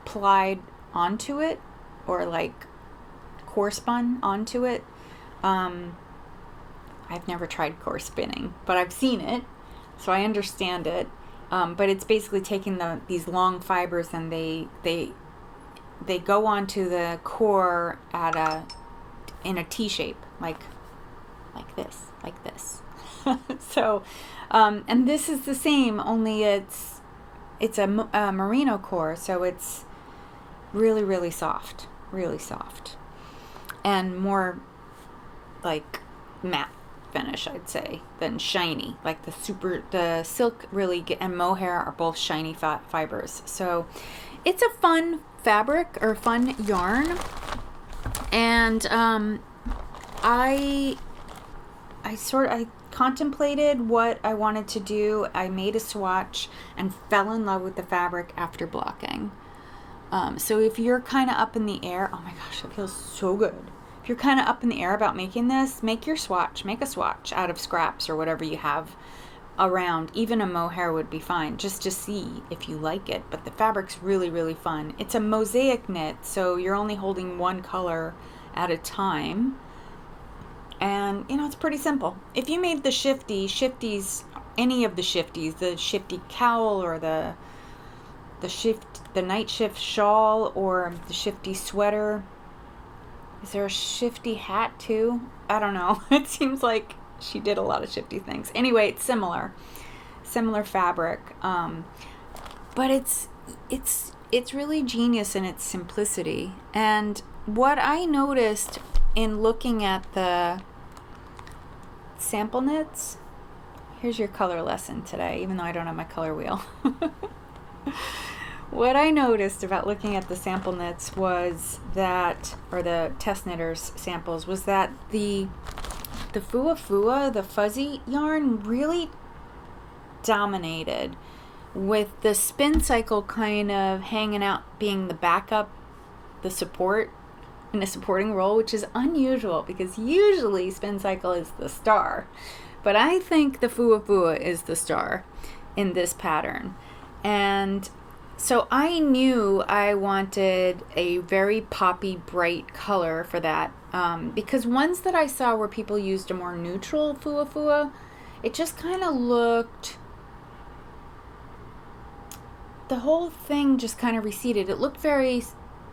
plied onto it, or like core spun onto it. I've never tried core spinning, but I've seen it, so I understand it. But it's basically taking these long fibers and they go onto the core in a T shape, like this. So, and this is the same, only it's a merino core, so it's really, really soft, and more like matte finish, I'd say, than shiny. Like the silk and mohair are both shiny fibers. So it's a fun fabric or fun yarn, and I contemplated what I wanted to do. I made a swatch and fell in love with the fabric after blocking. So if you're kind of up in the air, oh my gosh, it feels so good. If you're kind of up in the air about making this, make a swatch out of scraps or whatever you have around. Even a mohair would be fine, just to see if you like it. But the fabric's really, really fun. It's a mosaic knit, so you're only holding one color at a time. And, it's pretty simple. If you made the shifties, any of the shifties, the shifty cowl or the night shift shawl or the shifty sweater. Is there a shifty hat too? I don't know. It seems like she did a lot of shifty things. Anyway, it's similar fabric. But it's really genius in its simplicity. And what I noticed in looking at the sample knits, here's your color lesson today, even though I don't have my color wheel. What I noticed about looking at the sample knits was that, or the test knitters samples, was that the Fua Fua, the fuzzy yarn, really dominated, with the spin cycle kind of hanging out, being the backup, the support, in a supporting role, which is unusual because usually spin cycle is the star. But I think the Fua Fua is the star in this pattern. And so I knew I wanted a very poppy, bright color for that, because ones that I saw where people used a more neutral Fua Fua, it just kind of looked, the whole thing just kind of receded. It looked very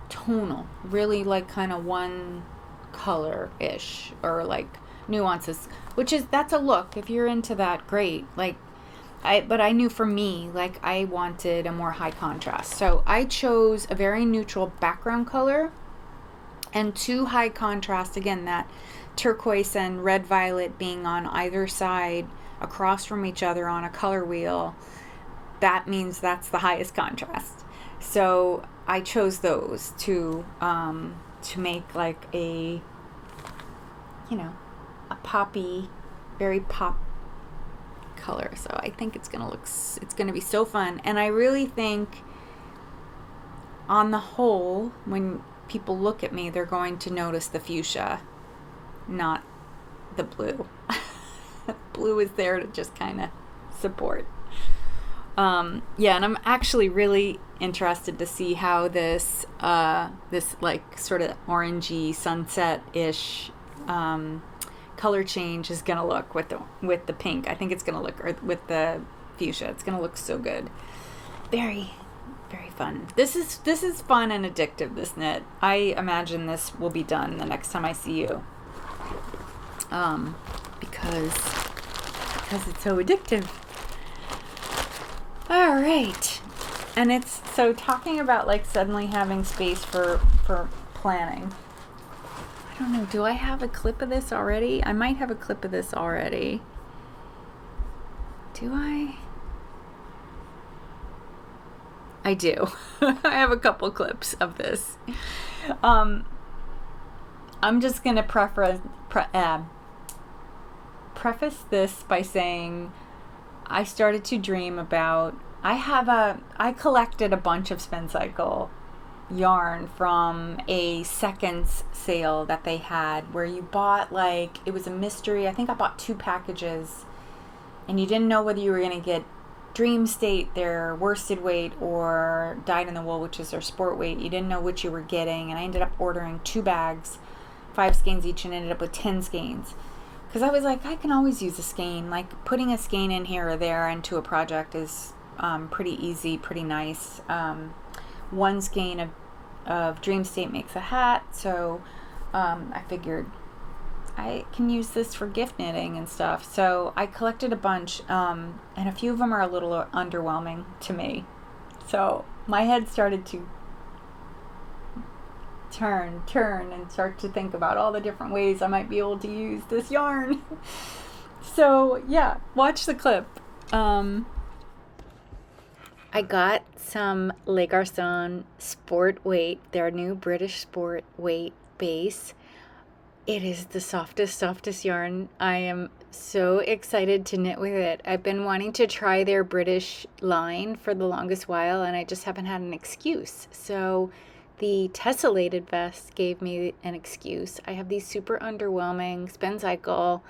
tonal, really like kind of one color-ish, or like nuances, that's a look. If you're into that, great. But I knew for me, I wanted a more high contrast. So I chose a very neutral background color and 2 high contrast, again, that turquoise and red violet being on either side across from each other on a color wheel. That means that's the highest contrast. So I chose those to make like a, you know, a poppy, very pop color. So I think it's gonna be so fun. And I really think on the whole, when people look at me, they're going to notice the fuchsia, not the blue. Blue is there to just kind of support. Yeah, and I'm actually really interested to see how this like sort of orangey sunset-ish color change is gonna look with the pink. I think it's gonna look, or with the fuchsia, it's gonna look so good. Very, very fun. This is fun and addictive, this knit. I imagine this will be done the next time I see you. Because it's so addictive. All right. And it's so, talking about like suddenly having space for planning. I don't know, do I have a clip of this already? I might have a clip of this already. Do I? I do. I have a couple clips of this. I'm just going to preface this by saying I started to dream about, I collected a bunch of Spin Cycle yarn from a seconds sale that they had, where you bought, like, it was a mystery. I think I bought 2 packages, and you didn't know whether you were going to get Dream State, their worsted weight, or Dyed in the Wool, which is their sport weight. You didn't know which you were getting, and I ended up ordering 2 bags, 5 skeins each, and ended up with 10 skeins. Because I was like, I can always use a skein. Like, putting a skein in here or there into a project is pretty easy, pretty nice. 1 skein of Dream State makes a hat, so I figured I can use this for gift knitting and stuff. So I collected a bunch, and a few of them are a little underwhelming to me. So my head started to turn and start to think about all the different ways I might be able to use this yarn. So yeah, watch the clip. I got some Le Garçon sport weight, their new British sport weight base. It is the softest yarn. I am so excited to knit with it. I've been wanting to try their British line for the longest while, and I just haven't had an excuse. So the tessellated vest gave me an excuse. I have these super underwhelming Spin Cycle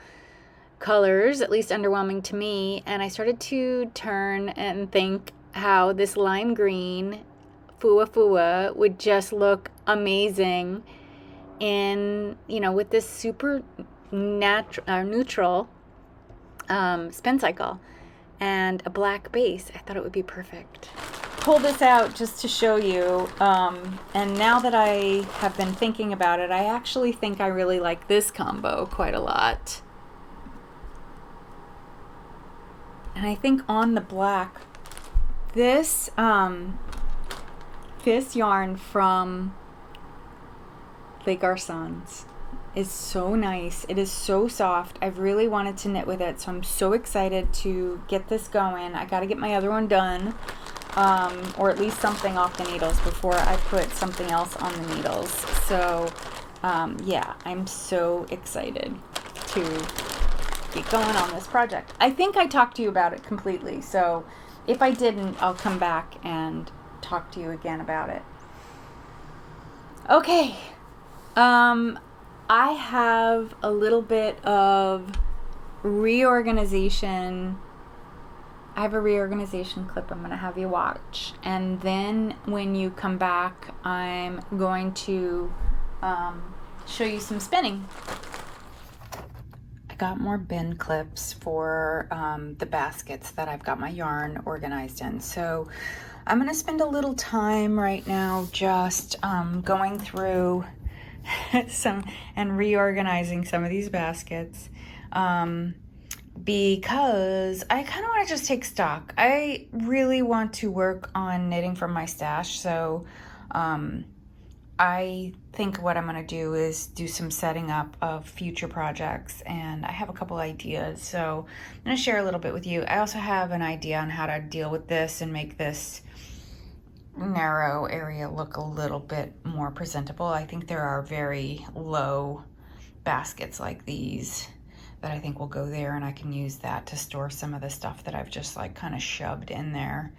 colors, at least underwhelming to me, and I started to turn and think how this lime green Fua would just look amazing in, with this super neutral Spin Cycle and a black base. I thought it would be perfect. Pull this out just to show you, and now that I have been thinking about it, I actually think I really like this combo quite a lot. And I think on the black, this yarn from Le Garçons is so nice. It is so soft. I've really wanted to knit with it, so I'm so excited to get this going. I gotta get my other one done, or at least something off the needles before I put something else on the needles. So yeah, I'm so excited to get going on this project. I think I talked to you about it completely, so if I didn't, I'll come back and talk to you again about it. Okay. I have a little bit of reorganization. I have a reorganization clip I'm going to have you watch. And then when you come back, I'm going to show you some spinning. I got more bin clips for the baskets that I've got my yarn organized in. So I'm going to spend a little time right now just going through some and reorganizing some of these baskets, because I kind of want to just take stock. I really want to work on knitting from my stash, so I think what I'm going to do is do some setting up of future projects, and I have a couple ideas, so I'm going to share a little bit with you. I also have an idea on how to deal with this and make this narrow area look a little bit more presentable. I think there are very low baskets like these that I think will go there, and I can use that to store some of the stuff that I've just like kind of shoved in there.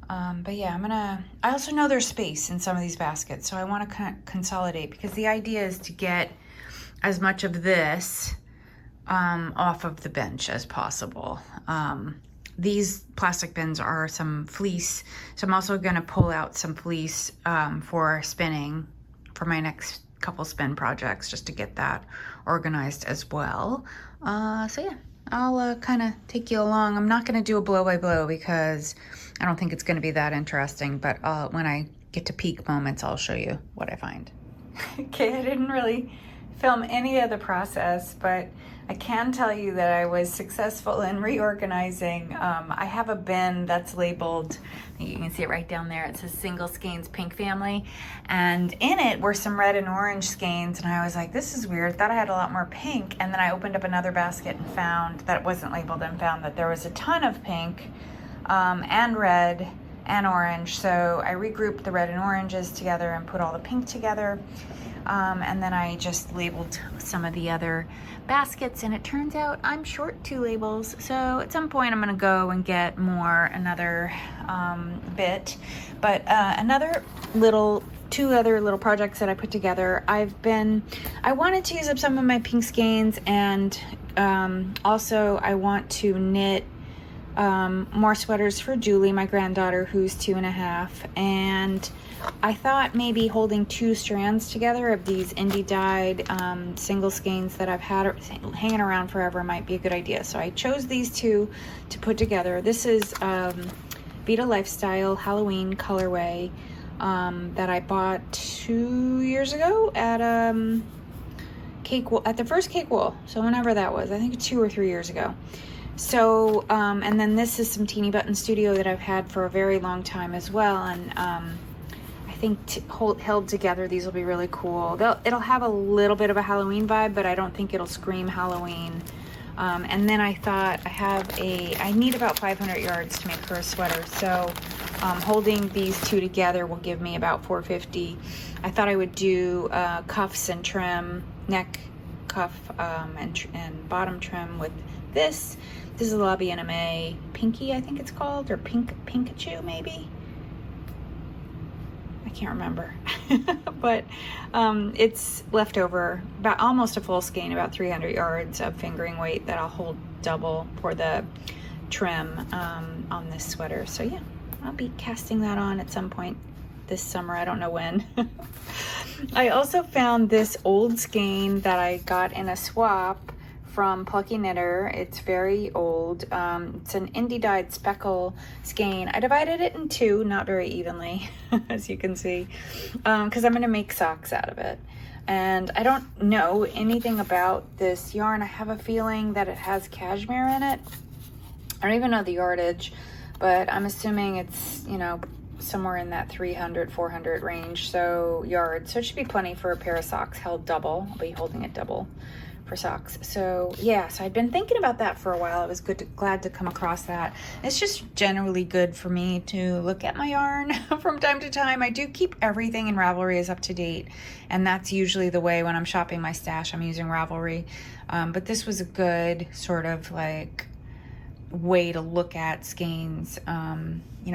But yeah, I also know there's space in some of these baskets, so I want to consolidate, because the idea is to get as much of this off of the bench as possible. These plastic bins are some fleece, so I'm also gonna pull out some fleece for spinning for my next couple spin projects, just to get that organized as well. So yeah, I'll kind of take you along. I'm not gonna do a blow by blow because I don't think it's gonna be that interesting, but when I get to peak moments, I'll show you what I find. Okay, I didn't really film any of the process, but I can tell you that I was successful in reorganizing. I have a bin that's labeled, you can see it right down there, it says Single Skeins Pink Family, and in it were some red and orange skeins, and I was like, this is weird, thought I had a lot more pink, and then I opened up another basket and found that it wasn't labeled, and found that there was a ton of pink and red and orange, so I regrouped the red and oranges together and put all the pink together. And then I just labeled some of the other baskets, and it turns out I'm short 2 labels, so at some point I'm gonna go and get another bit. But two other little projects that I put together. I wanted to use up some of my pink skeins, and also I want to knit more sweaters for Julie, my granddaughter, who's 2.5, and I thought maybe holding 2 strands together of these indie dyed single skeins that I've had hanging around forever might be a good idea. So I chose these 2 to put together. This is Vita Lifestyle Halloween colorway that I bought 2 years ago at the first Cake Wool. So whenever that was, I think 2 or 3 years ago. So, and then this is some Teeny Button Studio that I've had for a very long time as well, and I think held together these will be really cool. It'll have a little bit of a Halloween vibe, but I don't think it'll scream Halloween. And then I thought I need about 500 yards to make her a sweater, so holding these 2 together will give me about 450. I thought I would do cuffs and trim, neck cuff and bottom trim with this. This is a Lobby NMA Pinky, I think it's called, or Pikachu maybe. I can't remember, but it's left over about almost a full skein, about 300 yards of fingering weight that I'll hold double for the trim on this sweater. So yeah, I'll be casting that on at some point this summer. I don't know when. I also found this old skein that I got in a swap from Plucky Knitter. It's very old. It's an indie dyed speckle skein. I divided it in 2, not very evenly, as you can see, because I'm gonna make socks out of it. And I don't know anything about this yarn. I have a feeling that it has cashmere in it. I don't even know the yardage, but I'm assuming it's, somewhere in that 300, 400 range, so yards. So it should be plenty for a pair of socks held double. I'll be holding it double for socks. So yeah, so I'd been thinking about that for a while. I was glad to come across that. It's just generally good for me to look at my yarn from time to time. I do keep everything in Ravelry as up to date, and that's usually the way when I'm shopping my stash, I'm using Ravelry. But this was a good sort of like way to look at skeins,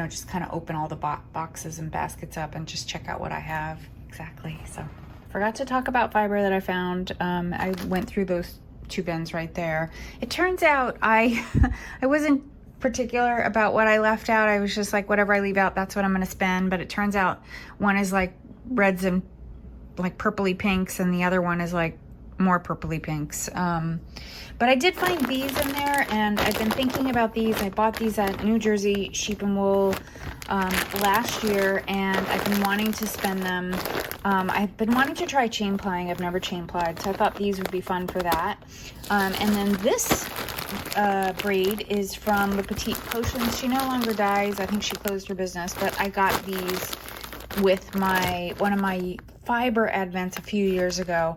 just kind of open all the boxes and baskets up and just check out what I have exactly. So forgot to talk about fiber that I found. I went through those 2 bins right there. It turns out I wasn't particular about what I left out. I was just like, whatever I leave out, that's what I'm going to spend. But it turns out one is like reds and like purpley pinks, and the other one is like more purpley pinks. But I did find these in there, and I've been thinking about these. I bought these at New Jersey Sheep and Wool last year, and I've been wanting to spend them. I've been wanting to try chain plying. I've never chain plied, so I thought these would be fun for that. And then this braid is from the Petite Potions. She no longer dyes. I think she closed her business, but I got these with one of my fiber advents a few years ago.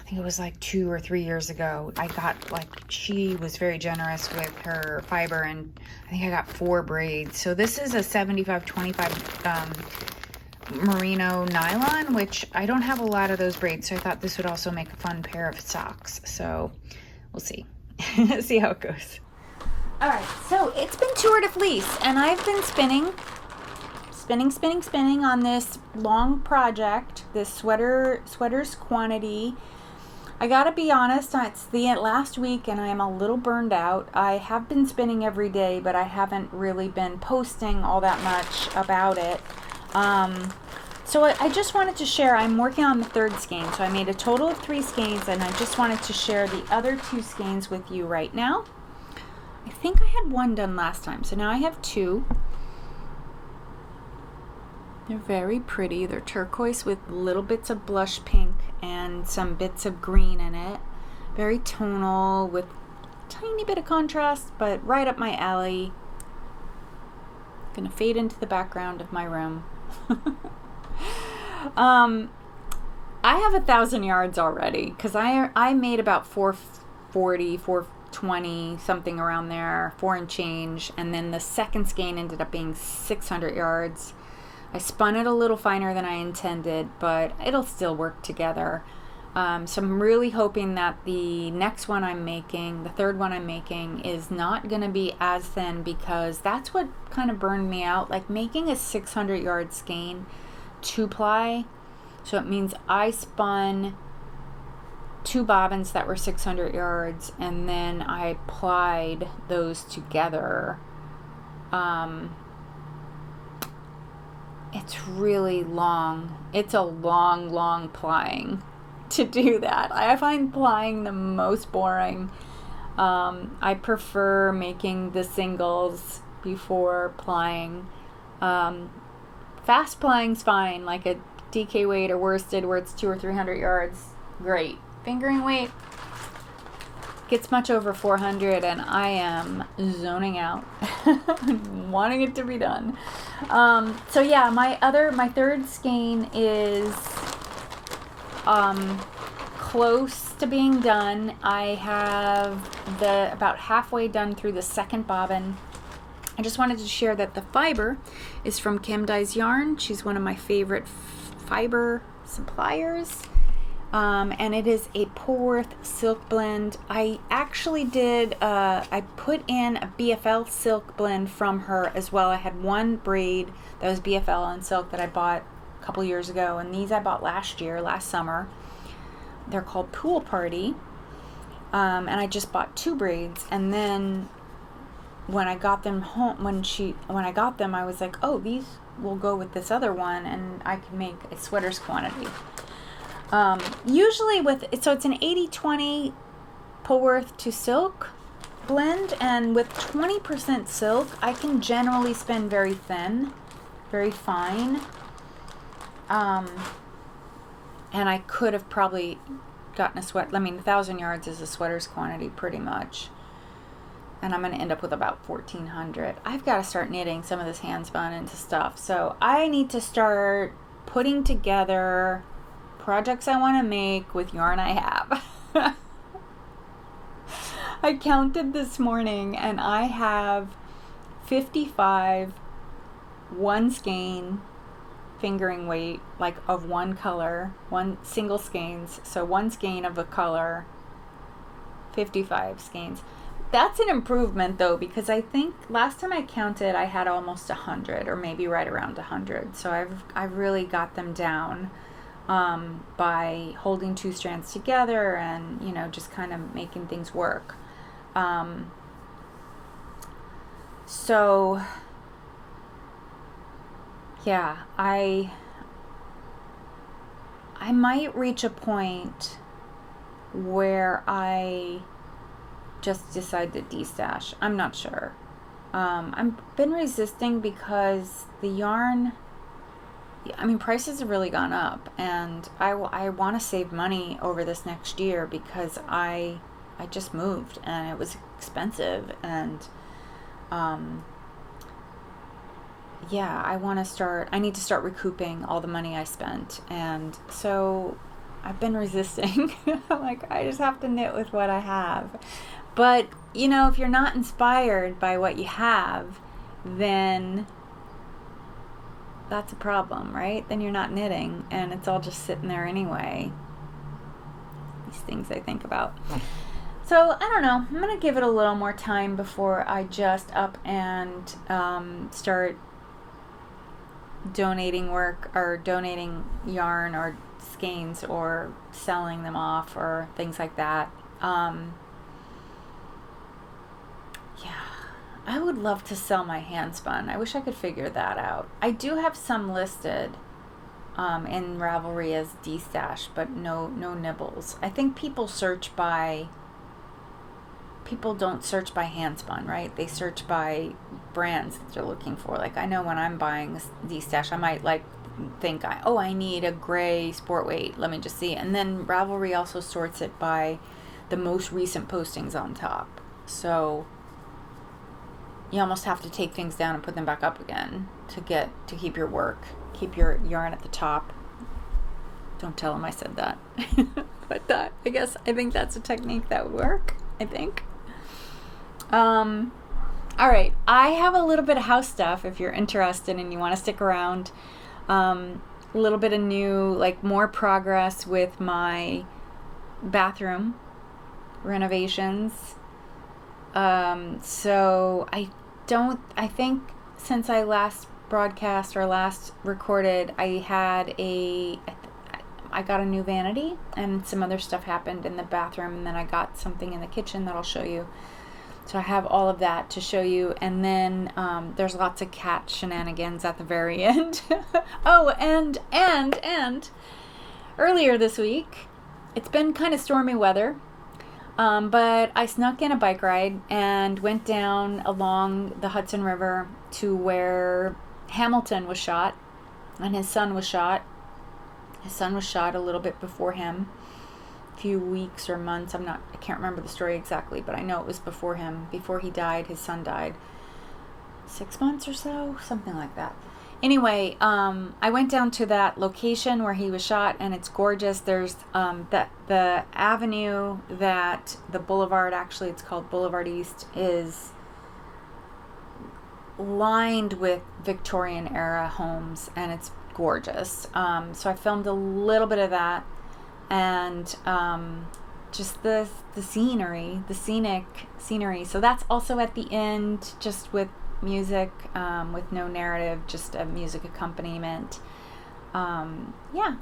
I think it was like 2 or 3 years ago. I got, like, she was very generous with her fiber, and I think I got 4 braids. So this is a 75-25 merino nylon, which I don't have a lot of those braids, so I thought this would also make a fun pair of socks. So we'll see. See how it goes. All right, so it's been Tour de Fleece, and I've been spinning on this long project, this sweaters quantity. I gotta be honest, it's the last week and I'm a little burned out. I have been spinning every day, but I haven't really been posting all that much about it. So I just wanted to share, I'm working on the 3rd skein, so I made a total of 3 skeins, and I just wanted to share the other 2 skeins with you right now. I think I had 1 done last time, so now I have 2. They're very pretty. They're turquoise with little bits of blush pink and some bits of green in it. Very tonal with a tiny bit of contrast, but right up my alley. Gonna fade into the background of my room. I have 1,000 yards already because I made about 440, 420, something around there, 4 and change, and then the 2nd skein ended up being 600 yards. I spun it a little finer than I intended, but it'll still work together. So I'm really hoping that the next one I'm making, the 3rd one I'm making, is not going to be as thin, because that's what kind of burned me out. Like making a 600 yard skein 2-ply, so it means I spun 2 bobbins that were 600 yards, and then I plied those together. It's really long. It's a long plying to do that. I find plying the most boring. I prefer making the singles before plying. Fast plying's fine, like a DK weight or worsted where it's 200 or 300 yards. Great. Fingering weight gets much over 400 and I am zoning out, wanting it to be done. So yeah, my 3rd skein is close to being done. I have about halfway done through the 2nd bobbin. I just wanted to share that the fiber is from Kim Dyes Yarn. She's one of my favorite fiber suppliers. And it is a Polwarth silk blend. I actually did, I put in a BFL silk blend from her as well. I had 1 braid that was BFL and silk that I bought a couple years ago, and these I bought last summer. They're called Pool Party, and I just bought 2 braids, and then when I got them home, when I got them, I was like, oh, these will go with this other one, and I can make a sweaters quantity. Usually so it's an 80-20 Polwarth to silk blend, and with 20% silk, I can generally spin very thin, very fine. And I could have probably gotten 1,000 yards is a sweater's quantity pretty much. And I'm going to end up with about 1,400. I've got to start knitting some of this handspun into stuff. So I need to start putting together projects I want to make with yarn I have. I counted this morning and I have 55 1 skein fingering weight, like of 1 color, 1 single skeins. So 1 skein of a color, 55 skeins. That's an improvement though, because I think last time I counted I had almost 100, or maybe right around 100. So I've really got them down by holding 2 strands together and, you know, just kind of making things work. So yeah, I might reach a point where I just decide to destash. I'm not sure. I've been resisting because the yarn, I mean, prices have really gone up, and I want to save money over this next year because I just moved and it was expensive, and yeah, I need to start recouping all the money I spent. And so I've been resisting. I'm like, I just have to knit with what I have. But, you know, if you're not inspired by what you have, then that's a problem, right? Then you're not knitting, and it's all just sitting there anyway. These things I think about. So, I don't know. I'm going to give it a little more time before I just up and start donating work or donating yarn or skeins or selling them off or things like that. Yeah, I would love to sell my handspun. I wish I could figure that out. I do have some listed in Ravelry as D-stash, but no nibbles. I think people don't search by handspun, right? They search by brands that they're looking for. Like, I know when I'm buying D-stash, I might think, I need a gray sport weight. Let me just see. And then Ravelry also sorts it by the most recent postings on top. So you almost have to take things down and put them back up again to keep your yarn at the top. Don't tell them I said that. But I think that's a technique that would work, I think. All right, I have a little bit of house stuff if you're interested and you want to stick around. A little bit of new, more progress with my bathroom renovations. So I think since I last broadcast or last recorded, I got a new vanity and some other stuff happened in the bathroom, and then I got something in the kitchen that I'll show you. So I have all of that to show you, and then there's lots of cat shenanigans at the very end. Oh, and earlier this week, it's been kind of stormy weather, but I snuck in a bike ride and went down along the Hudson River to where Hamilton was shot, and his son was shot. His son was shot a little bit before him. Few weeks or months, I can't remember the story exactly, but I know it was before he died. His son died 6 months or so, something like that. Anyway, I went down to that location where he was shot, and it's gorgeous. There's the avenue that the boulevard, actually it's called Boulevard East, is lined with Victorian era homes, and it's gorgeous. So I filmed a little bit of that. And just the scenic scenery. So that's also at the end, just with music, with no narrative, just a music accompaniment. Yeah,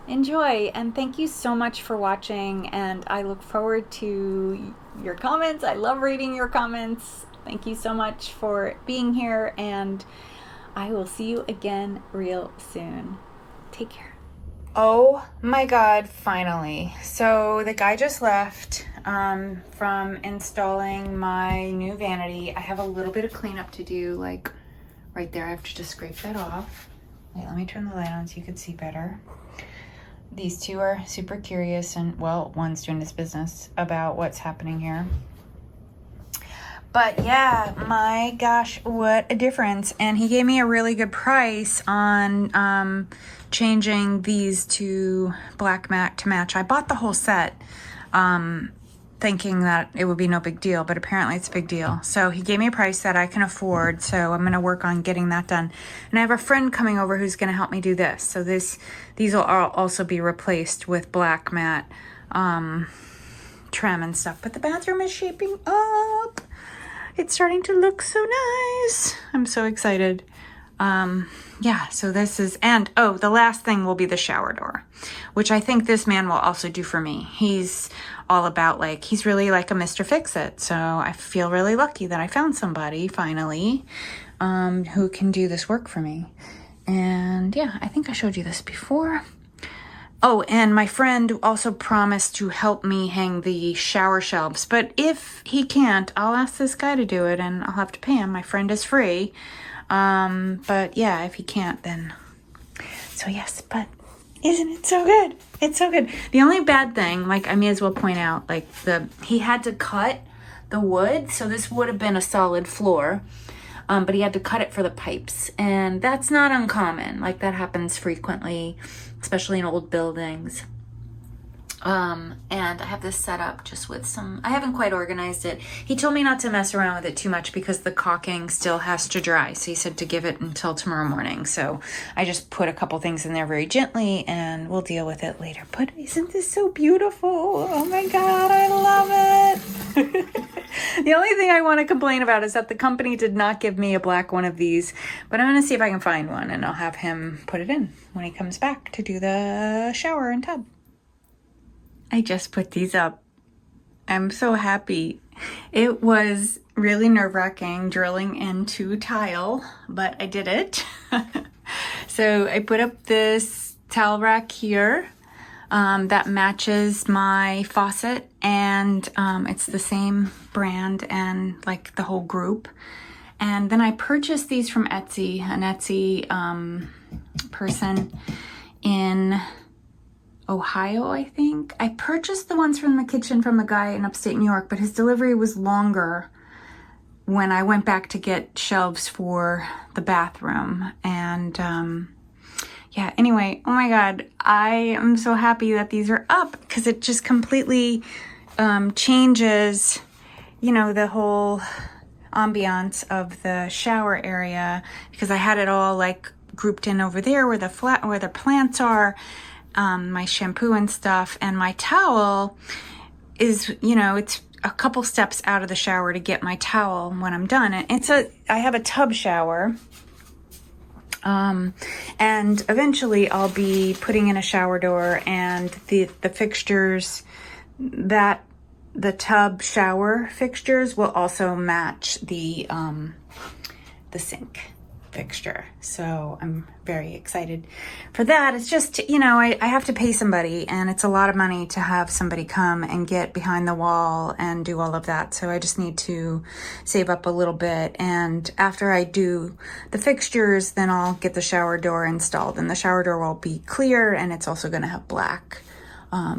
enjoy, and thank you so much for watching, and I look forward to your comments. I love reading your comments. Thank you so much for being here, and I will see you again real soon. Take care. Oh my God, finally. So the guy just left from installing my new vanity. I have a little bit of cleanup to do, right there. I have to just scrape that off. Wait, let me turn the light on so you can see better. These two are super curious, and well, one's doing his business about what's happening here. But yeah, my gosh, what a difference. And he gave me a really good price on changing these to black mat to match. I bought the whole set thinking that it would be no big deal, but apparently it's a big deal. So he gave me a price that I can afford, so I'm going to work on getting that done. And I have a friend coming over who's going to help me do this. So these will also be replaced with black mat trim and stuff. But the bathroom is shaping up. It's starting to look so nice. I'm so excited. Yeah, so this is, and the last thing will be the shower door, which I think this man will also do for me. He's all about he's really like a Mr. Fix-It. So I feel really lucky that I found somebody finally who can do this work for me. And yeah, I think I showed you this before. Oh, and my friend also promised to help me hang the shower shelves. But if he can't, I'll ask this guy to do it, and I'll have to pay him. My friend is free. But yeah, if he can't, then... So yes, but isn't it so good? It's so good. The only bad thing, I may as well point out, he had to cut the wood. So this would have been a solid floor. But he had to cut it for the pipes. And that's not uncommon. That happens frequently, especially in old buildings. And I have this set up just with some, I haven't quite organized it. He told me not to mess around with it too much because the caulking still has to dry. So he said to give it until tomorrow morning. So I just put a couple things in there very gently and we'll deal with it later. But isn't this so beautiful? Oh my God, I love it. The only thing I want to complain about is that the company did not give me a black one of these, but I'm going to see if I can find one and I'll have him put it in when he comes back to do the shower and tub. I just put these up. I'm so happy. It was really nerve-wracking drilling into tile, but I did it. So I put up this towel rack here that matches my faucet, and it's the same brand and like the whole group. And then I purchased these from Etsy, an Etsy person in Ohio, I think. I purchased the ones from the kitchen from the guy in upstate New York, but his delivery was longer when I went back to get shelves for the bathroom. And yeah, anyway, oh my God, I am so happy that these are up because it just completely changes, you know, the whole ambiance of the shower area, because I had it all like grouped in over there where the plants are. My shampoo and stuff, and my towel is, you know, it's a couple steps out of the shower to get my towel when I'm done. And I have a tub shower, and eventually I'll be putting in a shower door and the fixtures, that the tub shower fixtures will also match the sink fixture. So I'm very excited for that. It's just, you know, I have to pay somebody, and it's a lot of money to have somebody come and get behind the wall and do all of that. So I just need to save up a little bit. And after I do the fixtures, then I'll get the shower door installed, and the shower door will be clear, and it's also going to have black.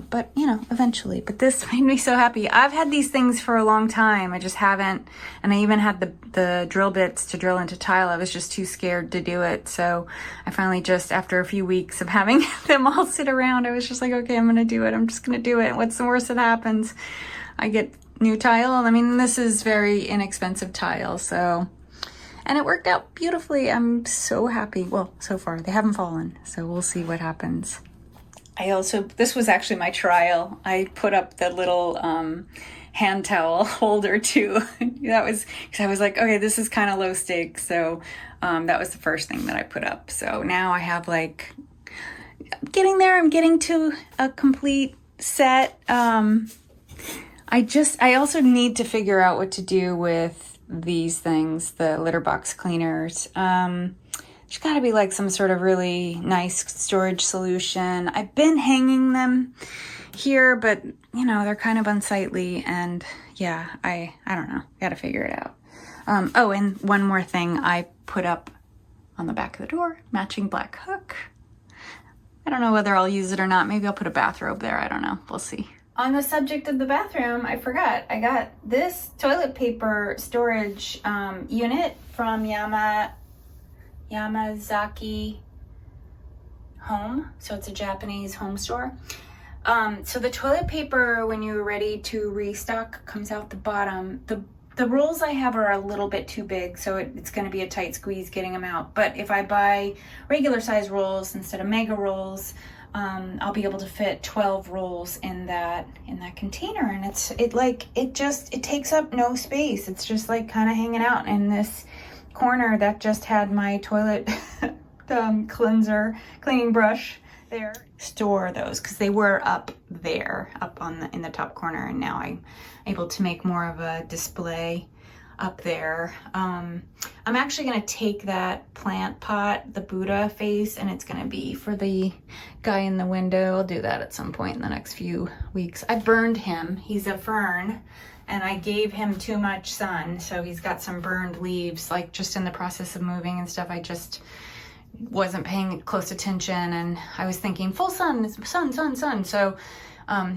But you know, eventually. But this made me so happy. I've had these things for a long time. I just haven't, and I even had the drill bits to drill into tile. I was just too scared to do it. So I finally just, after a few weeks of having them all sit around, I was just like, okay, I'm gonna do it. I'm just gonna do it. What's the worst that happens? I get new tile. I mean, this is very inexpensive tile, so. And it worked out beautifully. I'm so happy. Well, so far, they haven't fallen. So we'll see what happens. This was actually my trial. I put up the little hand towel holder too. That was, because I was like, okay, this is kind of low stakes. So that was the first thing that I put up. So now I have like, getting there. I'm getting to a complete set. I also need to figure out what to do with these things, the litter box cleaners. There's got to be like some sort of really nice storage solution. I've been hanging them here, but you know, they're kind of unsightly, and yeah, I don't know. Got to figure it out. Oh, and one more thing I put up on the back of the door, matching black hook. I don't know whether I'll use it or not. Maybe I'll put a bathrobe there. I don't know. We'll see. On the subject of the bathroom, I forgot. I got this toilet paper storage unit from Yamazaki Home. So it's a Japanese home store. So the toilet paper, when you're ready to restock, comes out the bottom. The rolls I have are a little bit too big, so it's going to be a tight squeeze getting them out. But if I buy regular size rolls instead of mega rolls, I'll be able to fit 12 rolls in that container, and it takes up no space. It's just like kind of hanging out in this corner that just had my toilet cleaning brush there. Store those because they were up there, in the top corner, and now I'm able to make more of a display up there. I'm actually going to take that plant pot, the Buddha face, and it's going to be for the guy in the window. I'll do that at some point in the next few weeks. I burned him. He's a fern, and I gave him too much sun, so he's got some burned leaves, like just in the process of moving and stuff. I just wasn't paying close attention, and I was thinking full sun, sun. So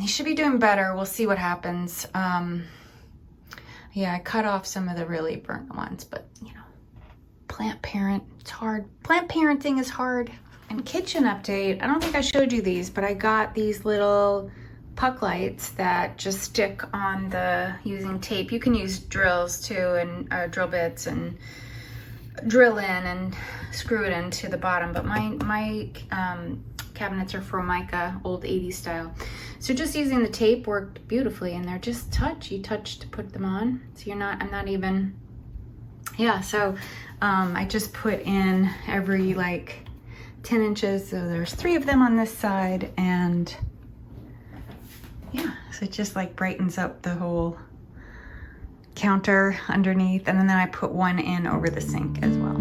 he should be doing better. We'll see what happens. Yeah, I cut off some of the really burnt ones, but you know, plant parent, it's hard. Plant parenting is hard. And kitchen update, I don't think I showed you these, but I got these little puck lights that just stick on the, using tape. You can use drills too, and drill bits, and drill in and screw it into the bottom, but my cabinets are Formica, old 80s style. So just using the tape worked beautifully, and they're just you touch to put them on. So I'm not even, yeah, so I just put in every like 10 inches. So there's 3 of them on this side, and yeah, so it just like brightens up the whole counter underneath. And then I put one in over the sink as well.